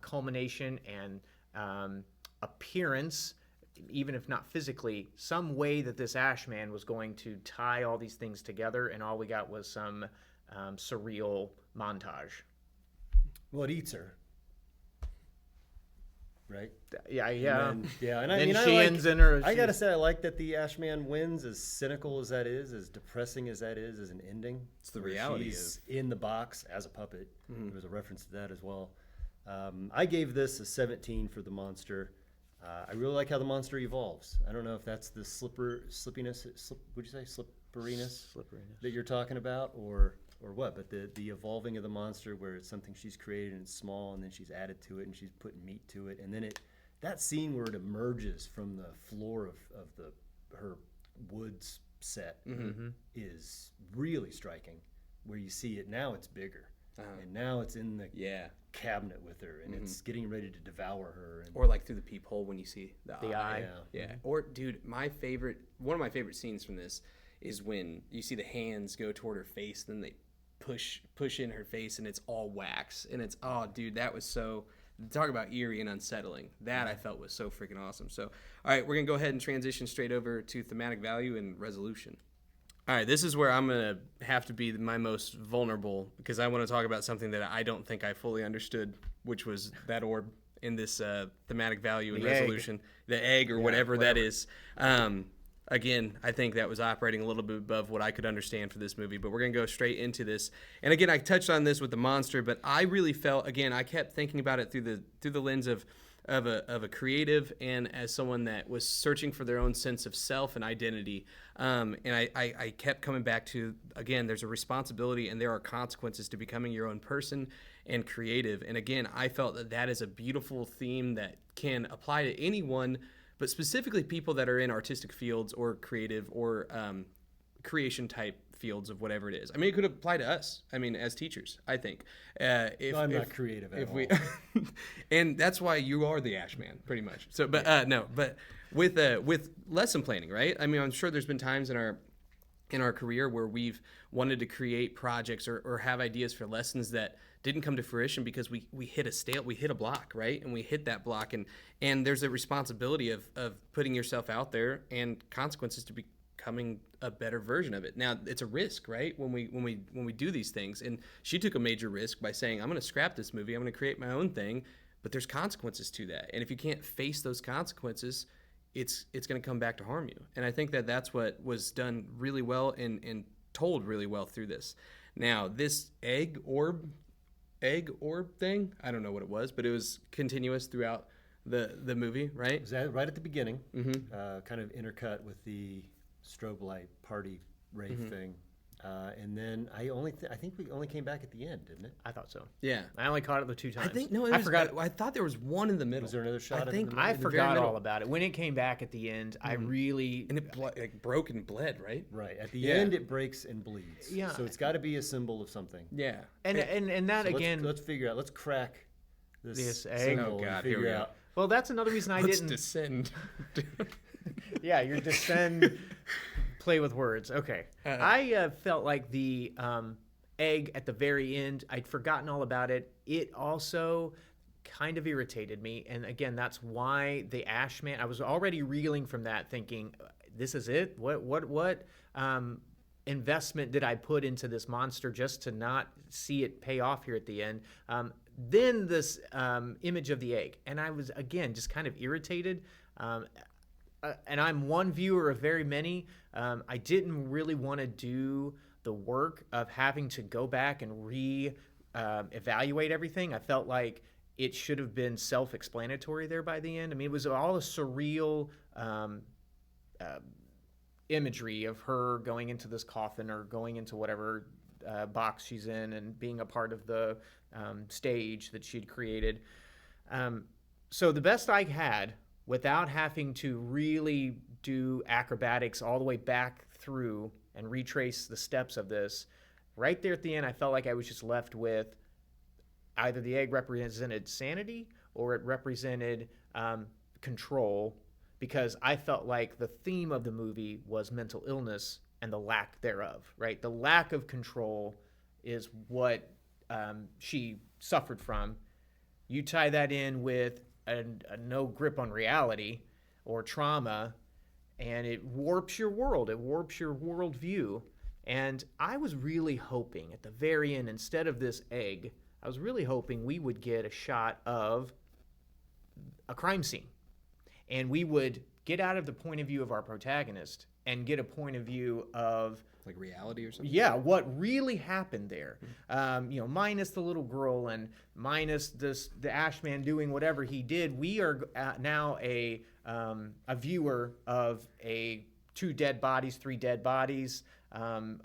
culmination and appearance, even if not physically, some way that this Ashman was going to tie all these things together, and all we got was some surreal montage. Well, it eats her. Right? Yeah. And then, I then mean, she ends in her. I gotta say, I like that the Ashman wins, as cynical as that is, as depressing as that is, as an ending. It's the reality she's in the box as a puppet. Mm-hmm. There was a reference to that as well. I gave this a 17 for the monster. I really like how the monster evolves. I don't know if that's the slipperiness that you're talking about, or what, but the evolving of the monster, where it's something she's created and it's small, and then she's added to it and she's putting meat to it, and then that scene where it emerges from the floor of her woods set is really striking, where you see it now, it's bigger, and now it's in the cabinet with her, and it's getting ready to devour her, or like through the peephole when you see the eye. Yeah. Or dude, one of my favorite scenes from this is when you see the hands go toward her face, then they push in her face, and it's all wax, and it's dude, that was so, talk about eerie and unsettling. That I felt was so freaking awesome. So all right, we're gonna go ahead and transition straight over to thematic value and resolution. All right, this is where I'm gonna have to be my most vulnerable, because I want to talk about something that I don't think I fully understood, which was that orb in this thematic value and resolution, the egg or whatever that is. Again, I think that was operating a little bit above what I could understand for this movie, but we're going to go straight into this. And again, I touched on this with the monster, but I really felt, again, I kept thinking about it through the lens of a creative, and as someone that was searching for their own sense of self and identity. And I kept coming back to, again, there's a responsibility and there are consequences to becoming your own person and creative. And again, I felt that is a beautiful theme that can apply to anyone, but specifically people that are in artistic fields or creative or creation type fields of whatever it is. I mean, it could apply to us. I mean, as teachers, I think. I'm not creative at all. And that's why you are the Ashman, pretty much. So, but no, but with lesson planning, right? I mean, I'm sure there's been times in our career where we've wanted to create projects or have ideas for lessons that didn't come to fruition because we hit a block, right? And we hit that block, and there's a responsibility of putting yourself out there and consequences to becoming a better version of it. Now, it's a risk, right? When we do these things, and she took a major risk by saying, I'm going to scrap this movie, I'm going to create my own thing, but there's consequences to that. And if you can't face those consequences, it's going to come back to harm you. And I think that's what was done really well and told really well through this. Now, this egg orb thing, I don't know what it was, but it was continuous throughout the movie, right? Was that right at the beginning? Kind of intercut with the strobe light party rave thing. And then I think we only came back at the end, didn't it? I thought so. Yeah. I only caught it the 2 times. I forgot. I thought there was one in the middle. Was there another shot? I forgot all about it. When it came back at the end, I really... And it broke and bled, right? Right. At the end, it breaks and bleeds. Yeah. So it's got to be a symbol of something. Yeah. And that, so again... Let's figure out. Let's crack this egg. symbol and here we figure go. out. Well, that's another reason I Let's didn't... descend. Yeah, your descend... Play with words. Okay. I felt like the egg at the very end, I'd forgotten all about it. It also kind of irritated me. And again, that's why the Ash Man, I was already reeling from that thinking, this is it? What investment did I put into this monster just to not see it pay off here at the end? Then this image of the egg. And I was, again, just kind of irritated. And I'm one viewer of very many. I didn't really want to do the work of having to go back and evaluate everything. I felt like it should have been self-explanatory there by the end. I mean, it was all a surreal imagery of her going into this coffin or going into whatever box she's in and being a part of the stage that she'd created. So the best I had, without having to really do acrobatics all the way back through and retrace the steps of this, right there at the end, I felt like I was just left with either the egg represented sanity or it represented control, because I felt like the theme of the movie was mental illness and the lack thereof, right? The lack of control is what she suffered from. You tie that in with a no grip on reality or trauma, and it warps your world. It warps your worldview. And I was really hoping at the very end, instead of this egg, I was really hoping we would get a shot of a crime scene. And we would get out of the point of view of our protagonist and get a point of view of like reality or something. Yeah, what really happened there? Minus the little girl and minus the Ash Man doing whatever he did. We are now a viewer of two dead bodies, three dead bodies,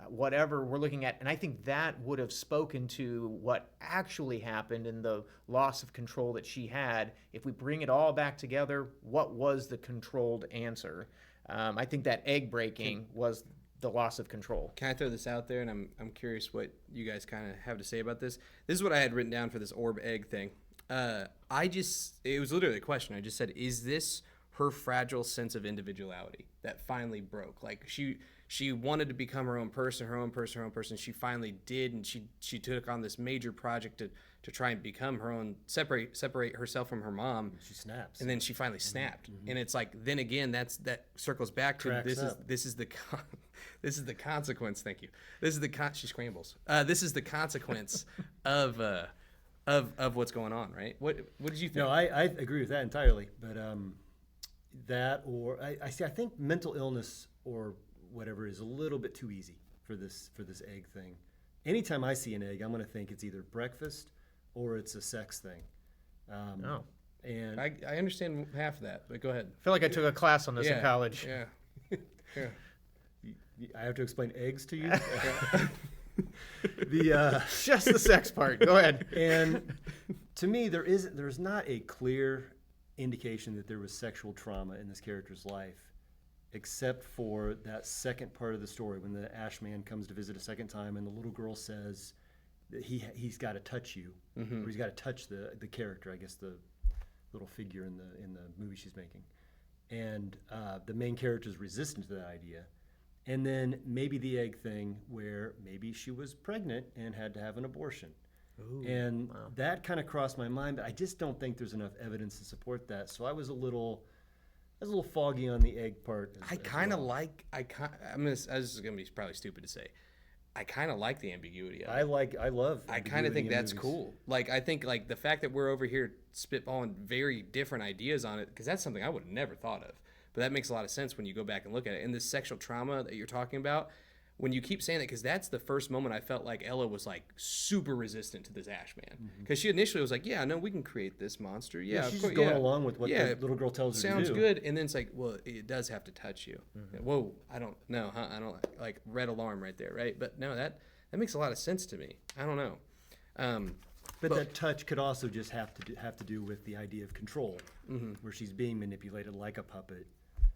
whatever we're looking at. And I think that would have spoken to what actually happened and the loss of control that she had. If we bring it all back together, what was the controlled answer? I think that egg breaking was the loss of control. Can I throw this out there? And I'm curious what you guys kind of have to say about this. This is what I had written down for this orb egg thing. It was literally a question. I just said, is this her fragile sense of individuality that finally broke? Like she wanted to become her own person. She finally did, and she took on this major project to try and become her own, separate herself from her mom. She snaps, and then she finally snapped. Mm-hmm. And it's like, then again, that circles back to this is the consequence. Thank you. She scrambles. This is the consequence of what's going on, right? What did you think? No, I agree with that entirely. But I think mental illness or whatever is a little bit too easy for this egg thing. Anytime I see an egg, I'm going to think it's either breakfast or it's a sex thing. And I understand half of that, but go ahead. I feel like I took a class on this in college. Yeah. I have to explain eggs to you. Just the sex part. Go ahead. And to me, there's not a clear indication that there was sexual trauma in this character's life, except for that second part of the story when the Ash Man comes to visit a second time and the little girl says that he's got to touch you, or he's got to touch the character, I guess the little figure in the movie she's making, and the main character is resistant to that idea. And then maybe the egg thing where maybe she was pregnant and had to have an abortion. Ooh, and wow. That kind of crossed my mind, but I just don't think there's enough evidence to support that. So I was a little foggy on the egg part. This is gonna be probably stupid to say. I kind of like the ambiguity of it. I kind of think that's movies. cool. Like, I think like the fact that we're over here spitballing very different ideas on it, because that's something I would have never thought of. But that makes a lot of sense when you go back and look at it. And this sexual trauma that you're talking about, when you keep saying that, because that's the first moment I felt like Ella was like super resistant to this Ash Man, because she initially was like, "Yeah, no, we can create this monster. Yeah, she's of course, just going along with what the little girl tells her to do. Sounds good." And then it's like, "Well, it does have to touch you." Whoa, I don't know, huh? I don't like red alarm right there, right? But no, that makes a lot of sense to me. I don't know. But that touch could also just have to do with the idea of control, where she's being manipulated like a puppet,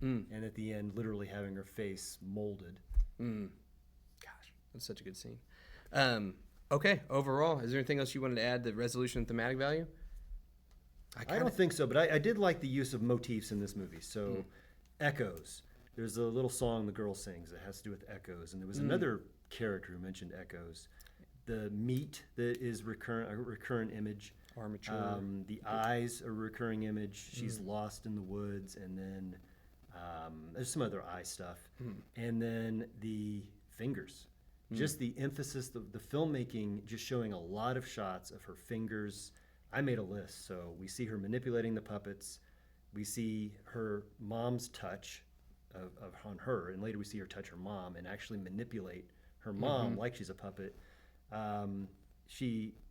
and at the end, literally having her face molded. Gosh, that's such a good scene. Okay, overall, is there anything else you wanted to add? The resolution and thematic value? I don't think so, but I did like the use of motifs in this movie. So, echoes. There's a little song the girl sings that has to do with echoes, and there was another character who mentioned echoes. the meat that is a recurrent image. Armature. The eyes are a recurring image. She's lost in the woods, and then there's some other eye stuff. And then the fingers. Just the emphasis, the filmmaking, just showing a lot of shots of her fingers. I made a list. So we see her manipulating the puppets. We see her mom's touch on her, and later we see her touch her mom and actually manipulate her mom like she's a puppet.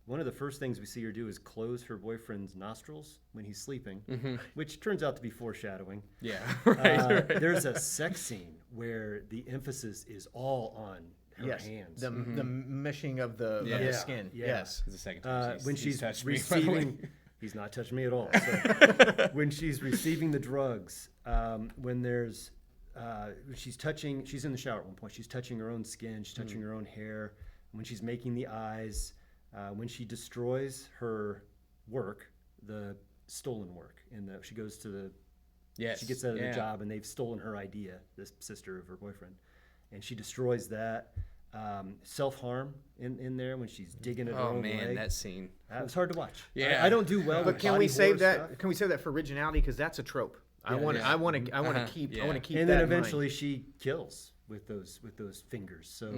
One of the first things we see her do is close her boyfriend's nostrils when he's sleeping, which turns out to be foreshadowing. Yeah, right. There's a sex scene where the emphasis is all on her hands. The meshing of the skin. Yeah. Yes. It's the second time When she's touched me, by the way. receiving, he's not touching me at all. So, when she's receiving the drugs, when she's in the shower at one point. She's touching her own skin. She's touching her own hair. When she's making the eyes, when she destroys her work, the stolen work, she goes to she gets out of the job and they've stolen her idea, this sister of her boyfriend, and she destroys that. Self-harm in there when she's digging at her own leg. That scene. That was hard to watch. Yeah. I don't do well. But with can body we save horror that? stuff. Can we save that for originality? Because that's a trope. I want to keep. I want to keep. And that then in mind. eventually she kills with those fingers. So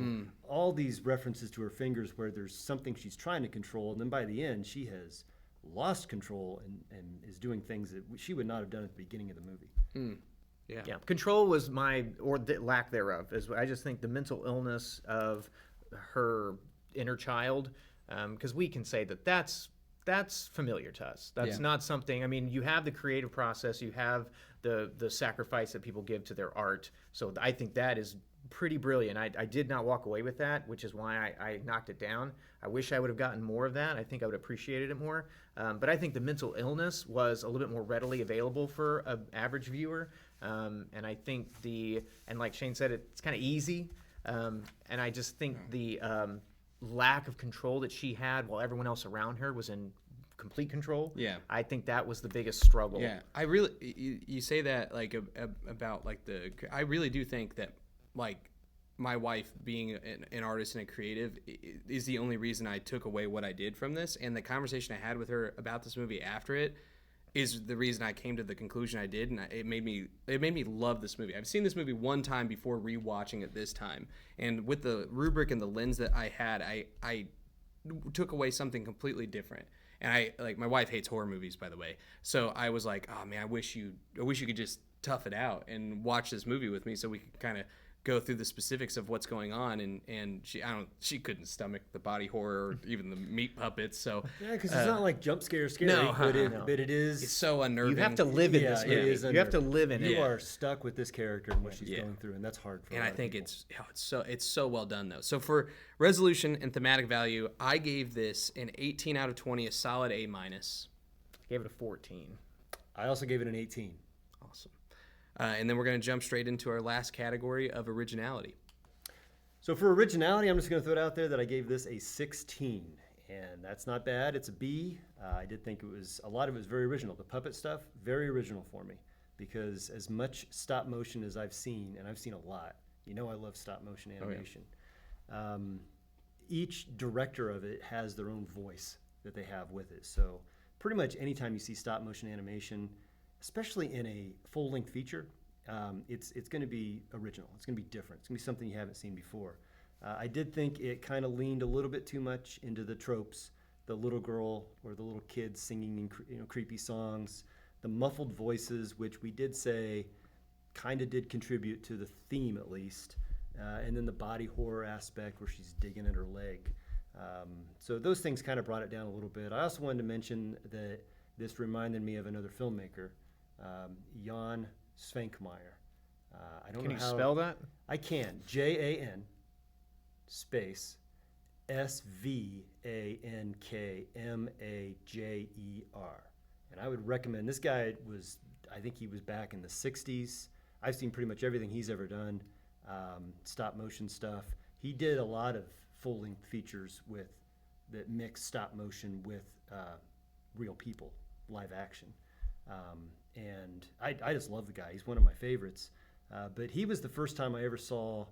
all these references to her fingers where there's something she's trying to control, and then by the end she has lost control and is doing things that she would not have done at the beginning of the movie. Yeah. Control was lack thereof. I just think the mental illness of her inner child, because we can say that's familiar to us. That's not something. I mean, you have the creative process, you have the sacrifice that people give to their art. So I think that is pretty brilliant. I did not walk away with that, which is why I knocked it down. I wish I would have gotten more of that. I think I would have appreciated it more. But I think the mental illness was a little bit more readily available for an average viewer. And I think and like Shane said, it's kind of easy. And I just think the lack of control that she had while everyone else around her was in complete control. Yeah. I think that was the biggest struggle. Yeah. I really, you say that like about like I really do think that like my wife being an artist and a creative is the only reason I took away what I did from this. And the conversation I had with her about this movie after it is the reason I came to the conclusion I did, and it made me love this movie. I've seen this movie one time before rewatching it this time, and with the rubric and the lens that I had, I took away something completely different. And my wife hates horror movies, by the way, so I was like, oh man, I wish you could just tough it out and watch this movie with me so we could kind of go through the specifics of what's going on, and she couldn't stomach the body horror or even the meat puppets. So yeah, because it's not like jump scary, No, but it is. It's so unnerving. You have to live in this movie. You have to live in it. You are stuck with this character and what she's going through, and that's hard for. And I think it's so well done though. So for resolution and thematic value, I gave this an 18 out of 20, a solid A-. Gave it a 14. I also gave it an 18. Awesome. And then we're going to jump straight into our last category of originality. So for originality, I'm just going to throw it out there that I gave this a 16, and that's not bad. It's a B. I did think a lot of it was very original. The puppet stuff, very original for me, because as much stop motion as I've seen, and I've seen a lot, I love stop motion animation. Each director of it has their own voice that they have with it. So pretty much anytime you see stop motion animation, especially in a full-length feature, it's going to be original. It's going to be different. It's going to be something you haven't seen before. I did think it kind of leaned a little bit too much into the tropes, the little girl or the little kids singing creepy songs, the muffled voices, which we did say kind of did contribute to the theme at least, and then the body horror aspect where she's digging at her leg. So those things kind of brought it down a little bit. I also wanted to mention that this reminded me of another filmmaker, Jan Svankmajer. I don't know Can you how spell that? I can. Jan space Svankmajer. And I would recommend this guy I think he was back in the 60s. I've seen pretty much everything he's ever done, stop motion stuff. He did a lot of full-length features that mix stop motion with real people, live action. And I just love the guy. He's one of my favorites. But he was the first time I ever saw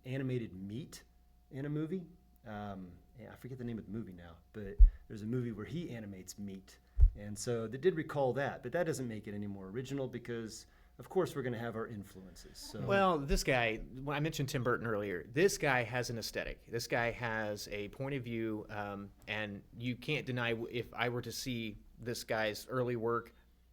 animated meat in a movie. I forget the name of the movie now, but there's a movie where he animates meat. And so they did recall that, but that doesn't make it any more original because, of course, we're going to have our influences. So. Well, this guy, when I mentioned Tim Burton earlier, this guy has an aesthetic. This guy has a point of view, and you can't deny if I were to see this guy's early work,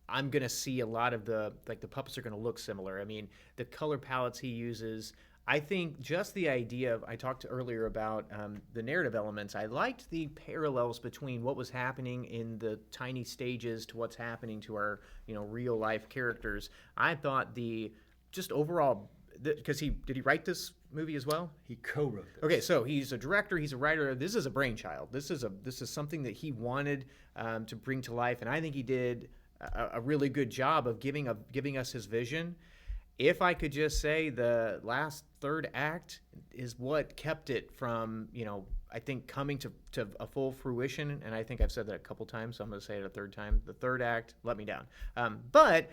I'm going to see a lot of the puppets are going to look similar. I mean, the color palettes he uses, I think just the idea of, I talked earlier about the narrative elements. I liked the parallels between what was happening in the tiny stages to what's happening to our, real life characters. I thought just overall, because did he write this movie as well? He co-wrote this. Okay, so he's a director, he's a writer. This is a brainchild. This is something that he wanted to bring to life, and I think he did a really good job of giving us his vision. If I could just say, the last third act is what kept it from, I think coming to a full fruition. And I think I've said that a couple times, so I'm going to say it a third time. The third act let me down. But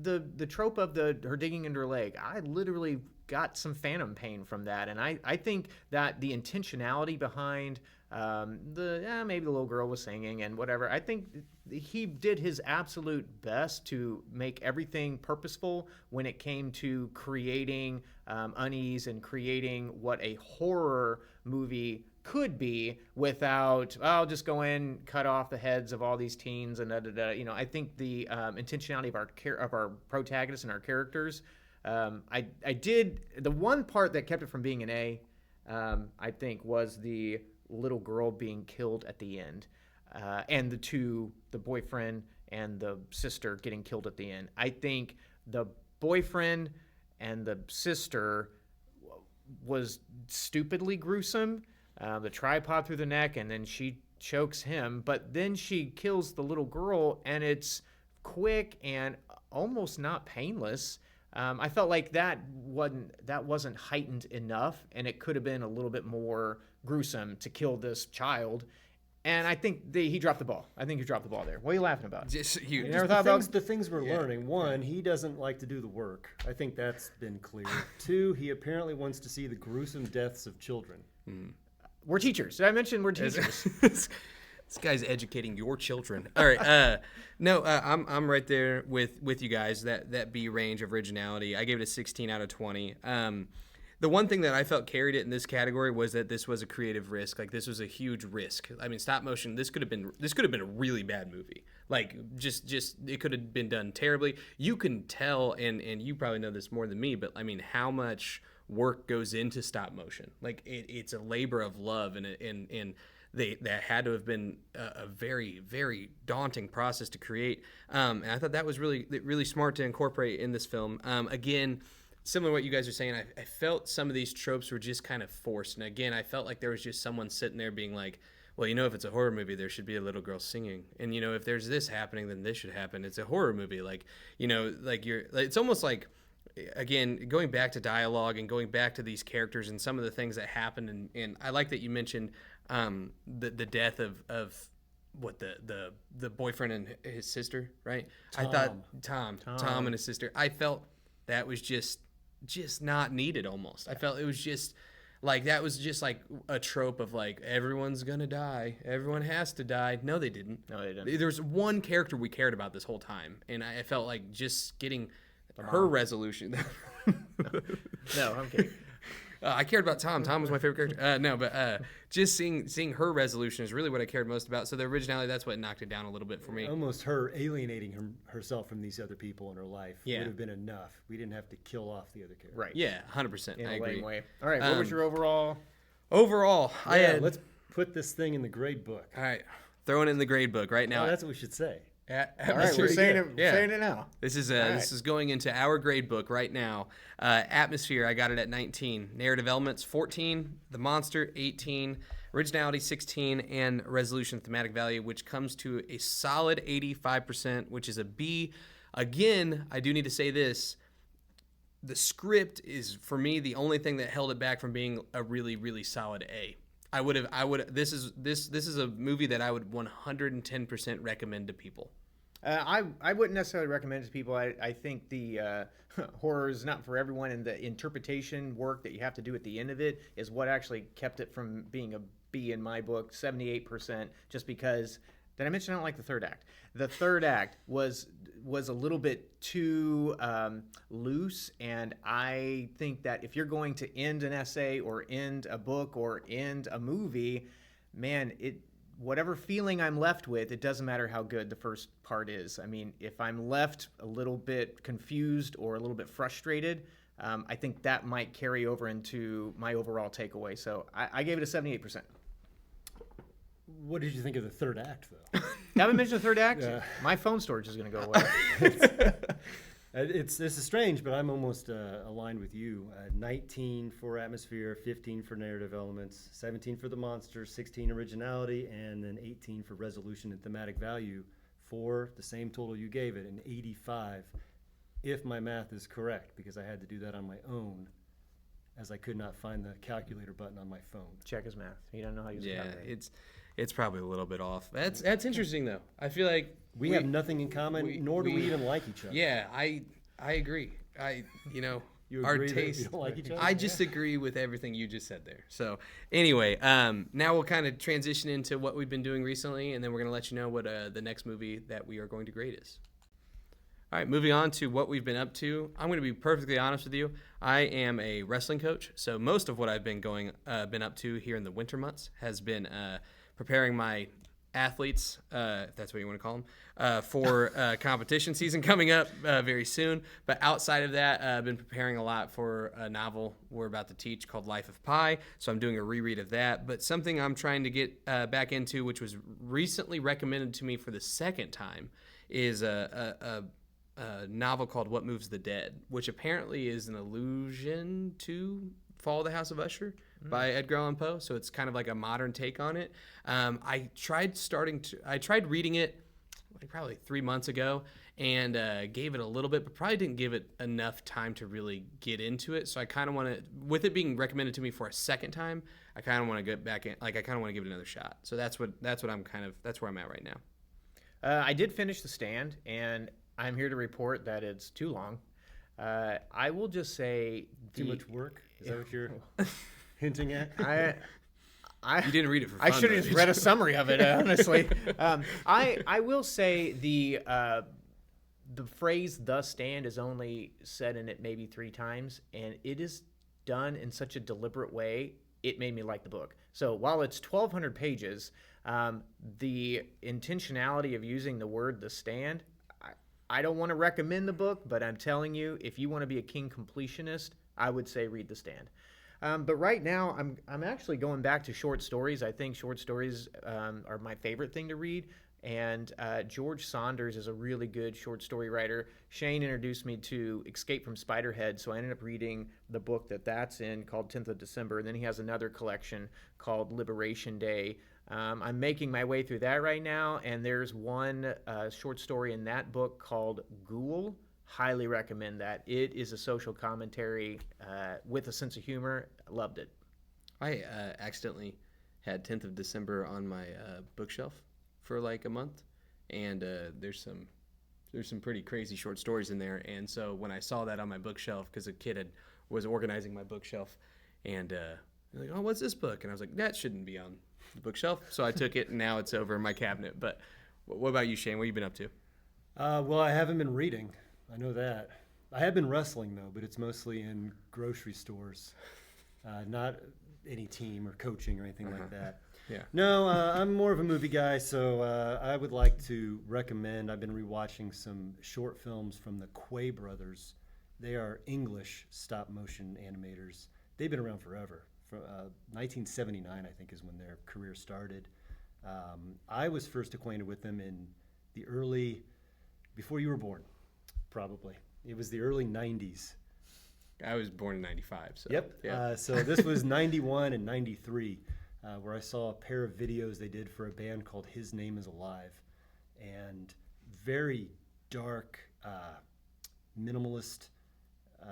the trope of her digging into her leg, I literally got some phantom pain from that. And I think that the intentionality behind maybe the little girl was singing and whatever, I think he did his absolute best to make everything purposeful when it came to creating unease and creating what a horror movie could be without, I'll just go in, cut off the heads of all these teens and I think the intentionality of our protagonists and our characters, I did, the one part that kept it from being an A, I think, was the little girl being killed at the end, and the boyfriend and the sister getting killed at the end. I think the boyfriend and the sister was stupidly gruesome. The tripod through the neck, and then she chokes him, but then she kills the little girl, and it's quick and almost not painless. I felt like that wasn't heightened enough, and it could have been a little bit more gruesome to kill this child. And I think he dropped the ball. I think he dropped the ball there. What are you laughing about? You never thought about the things we're learning. One, he doesn't like to do the work. I think that's been clear. Two, he apparently wants to see the gruesome deaths of children. We're teachers. Did I mention we're teachers? This guy's educating your children. All right. I'm right there with you guys. That B range of originality. I gave it a 16 out of 20. The one thing that I felt carried it in this category was that this was a creative risk. Like, this was a huge risk. I mean, stop motion. This could have been a really bad movie. Like, just it could have been done terribly. You can tell, and you probably know this more than me, but I mean, how much work goes into stop motion. Like, it's a labor of love, and that had to have been a very, very daunting process to create. And I thought that was really, really smart to incorporate in this film. Again, similar to what you guys are saying, I felt some of these tropes were just kind of forced. And again, I felt like there was just someone sitting there being like, well, if it's a horror movie, there should be a little girl singing. And, if there's this happening, then this should happen. It's a horror movie. It's almost like, again, going back to dialogue and going back to these characters and some of the things that happened. And I like that you mentioned the death of what the boyfriend and his sister, right? Tom. I thought Tom and his sister. I felt that was just not needed almost. I felt it was just like, that was just like a trope of like, everyone's gonna die, everyone has to die. No, they didn't. There was one character we cared about this whole time, and I felt like just getting her resolution. No, I'm kidding. I cared about Tom. Tom was my favorite character. Just seeing her resolution is really what I cared most about. So the originality, that's what knocked it down a little bit for me. Almost her alienating herself from these other people in her life would have been enough. We didn't have to kill off the other characters. Right. Yeah, 100%. I agree. Way. All right, what was your overall? Overall, let's put this thing in the grade book. All right, throwing it in the grade book right now. Oh, that's what we should say. All right, we're saying it now. This is going into our grade book right now. Atmosphere, I got it at 19. Narrative elements, 14. The monster, 18. Originality, 16. And resolution thematic value, which comes to a solid 85%, which is a B. Again, I do need to say this. The script is, for me, the only thing that held it back from being a really, really solid A. This is a movie that I would 110% recommend to people. I wouldn't necessarily recommend it to people. I think the horror is not for everyone, and the interpretation work that you have to do at the end of it is what actually kept it from being be in my book 78%, just because. Did I mention I don't like the third act? The third act was a little bit too loose, and I think that if you're going to end an essay or end a book or end a movie, man, whatever feeling I'm left with, it doesn't matter how good the first part is. I mean, if I'm left a little bit confused or a little bit frustrated, I think that might carry over into my overall takeaway. So I gave it a 78%. What did you think of the third act, though? Haven't mentioned the third act? Yeah. My phone storage is going to go away. This is strange, but I'm almost aligned with you. 19 for atmosphere, 15 for narrative elements, 17 for the monster, 16 originality, and then 18 for resolution and thematic value for the same total you gave it, an 85, if my math is correct, because I had to do that on my own, as I could not find the calculator button on my phone. Check his math. He doesn't know how to use a calculator. It's probably a little bit off. That's interesting though. I feel like we have nothing in common, nor do we even like each other. Yeah, I agree. You our agree that taste. we don't like each other? I just agree with everything you just said there. So anyway, now we'll kind of transition into what we've been doing recently, and then we're gonna let you know what the next movie that we are going to grade is. All right, moving on to what we've been up to. I'm going to be perfectly honest with you. I am a wrestling coach, so most of what I've been up to here in the winter months has been preparing my athletes, if that's what you want to call them, for competition season coming up very soon. But outside of that, I've been preparing a lot for a novel we're about to teach called Life of Pi. So I'm doing a reread of that. But something I'm trying to get back into, which was recently recommended to me for the second time, is a novel called What Moves the Dead, which apparently is an allusion to Fall of the House of Usher by Edgar Allan Poe. So it's kind of like a modern take on it. I tried reading it like probably 3 months ago and gave it a little bit, but probably didn't give it enough time to really get into it. So I kind of want to, with it being recommended to me for a second time, I kind of want to get back in, like I kind of want to give it another shot. So that's what I'm that's where I'm at right now. I did finish The Stand, and I'm here to report that it's too long. I will just say Too much work? Is that what you're hinting at? You didn't read it for fun. I should have just read a summary of it, honestly. I will say the phrase "the stand" is only said in it maybe 3 times, and it is done in such a deliberate way. It made me like the book. So while it's 1,200 pages, the intentionality of using the word "the stand." I don't want to recommend the book, but I'm telling you, if you want to be a king completionist, I would say read The Stand. But right now, I'm actually going back to short stories. I think short stories are my favorite thing to read. And George Saunders is a really good short story writer. Shane introduced me to Escape from Spiderhead, so I ended up reading the book that's in called 10th of December. And then he has another collection called Liberation Day. I'm making my way through that right now, and there's one short story in that book called Ghoul. Highly recommend that. It is a social commentary with a sense of humor. Loved it. I accidentally had 10th of December on my bookshelf for like a month, and there's some pretty crazy short stories in there. And so when I saw that on my bookshelf, because a kid was organizing my bookshelf, and like, oh, what's this book? And I was like, that shouldn't be on the bookshelf. So I took it, and now it's over in my cabinet. But what about you, Shane? What have you been up to? Well, I haven't been reading. I know that. I have been wrestling, though, but it's mostly in grocery stores, not any team or coaching or anything like that. Yeah. No, I'm more of a movie guy, so I would like to recommend. I've been rewatching some short films from the Quay brothers. They are English stop-motion animators. They've been around forever. From 1979, I think, is when their career started. I was first acquainted with them in the before you were born, probably. It was the early 90s. I was born in 95. So. Yep. Yeah. So this was 91 and 93, where I saw a pair of videos they did for a band called His Name Is Alive. And very dark, minimalist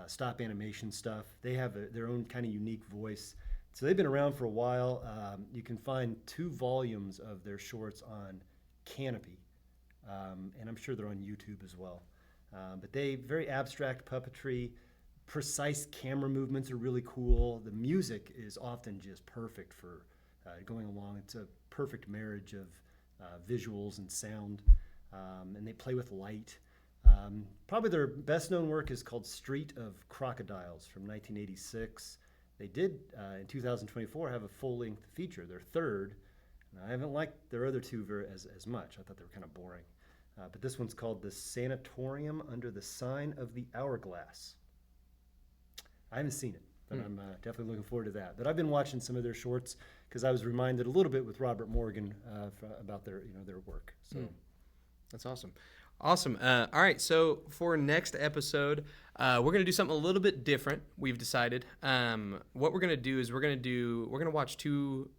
stop animation stuff. They have their own kind of unique voice. So they've been around for a while. You can find 2 volumes of their shorts on Canopy, and I'm sure they're on YouTube as well. But they very abstract puppetry, precise camera movements are really cool. The music is often just perfect for going along. It's a perfect marriage of visuals and sound, and they play with light. Probably their best known work is called Street of Crocodiles from 1986. They did, in 2024, have a full-length feature, their third. And I haven't liked their other two as much. I thought they were kind of boring. But this one's called The Sanatorium Under the Sign of the Hourglass. I haven't seen it, but I'm definitely looking forward to that. But I've been watching some of their shorts because I was reminded a little bit with Robert Morgan about their work. So that's awesome. Awesome. All right. So for next episode, we're going to do something a little bit different. We've decided. What we're going to do is we're going to watch two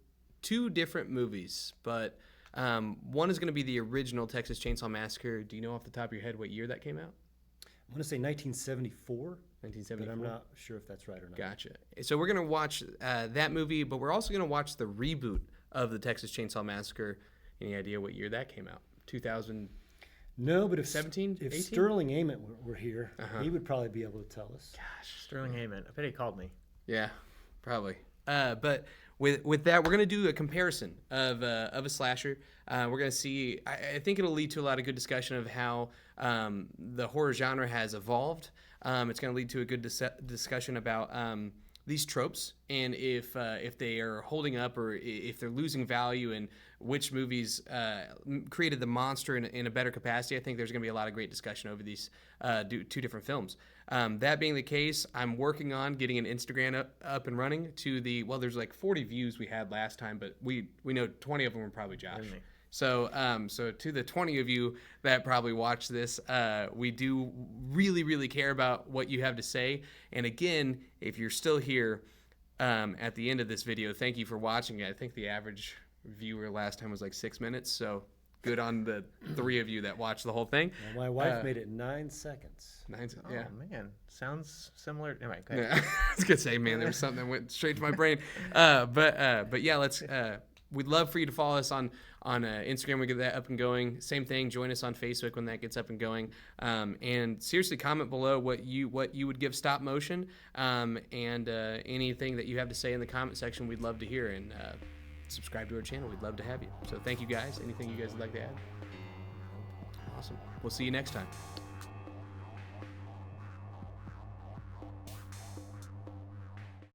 different movies, but one is going to be the original Texas Chainsaw Massacre. Do you know off the top of your head what year that came out? I want to say 1974. 1974. But I'm not sure if that's right or not. Gotcha. So we're going to watch that movie, but we're also going to watch the reboot of the Texas Chainsaw Massacre. Any idea what year that came out? 2000. No, but if 17, if 18? Sterling Ament were here, he would probably be able to tell us. Gosh, Sterling Heyman. I bet he called me. Yeah, probably. But with that, we're gonna do a comparison of a slasher. We're gonna see. I think it'll lead to a lot of good discussion of how the horror genre has evolved. It's gonna lead to a good discussion about these tropes and if they are holding up or if they're losing value and which movies created the monster in a better capacity. I think there's going to be a lot of great discussion over these two different films. That being the case, I'm working on getting an Instagram up and running to there's like 40 views we had last time, but we know 20 of them were probably Josh. Really? So to the 20 of you that probably watch this, we do really, really care about what you have to say. And again, if you're still here at the end of this video, thank you for watching. I think the average viewer last time was like 6 minutes. So good on the 3 of you that watched the whole thing. Well, my wife made it 9 seconds. Yeah. Oh, man. Sounds similar. Anyway, go ahead. Yeah. I was going to say, man, there was something that went straight to my brain. But yeah, we'd love for you to follow us on Instagram. We get that up and going. Same thing. Join us on Facebook when that gets up and going. And seriously, comment below what you would give Stop Motion and anything that you have to say in the comment section. We'd love to hear, and subscribe to our channel. We'd love to have you. So thank you guys. Anything you guys would like to add? Awesome. We'll see you next time.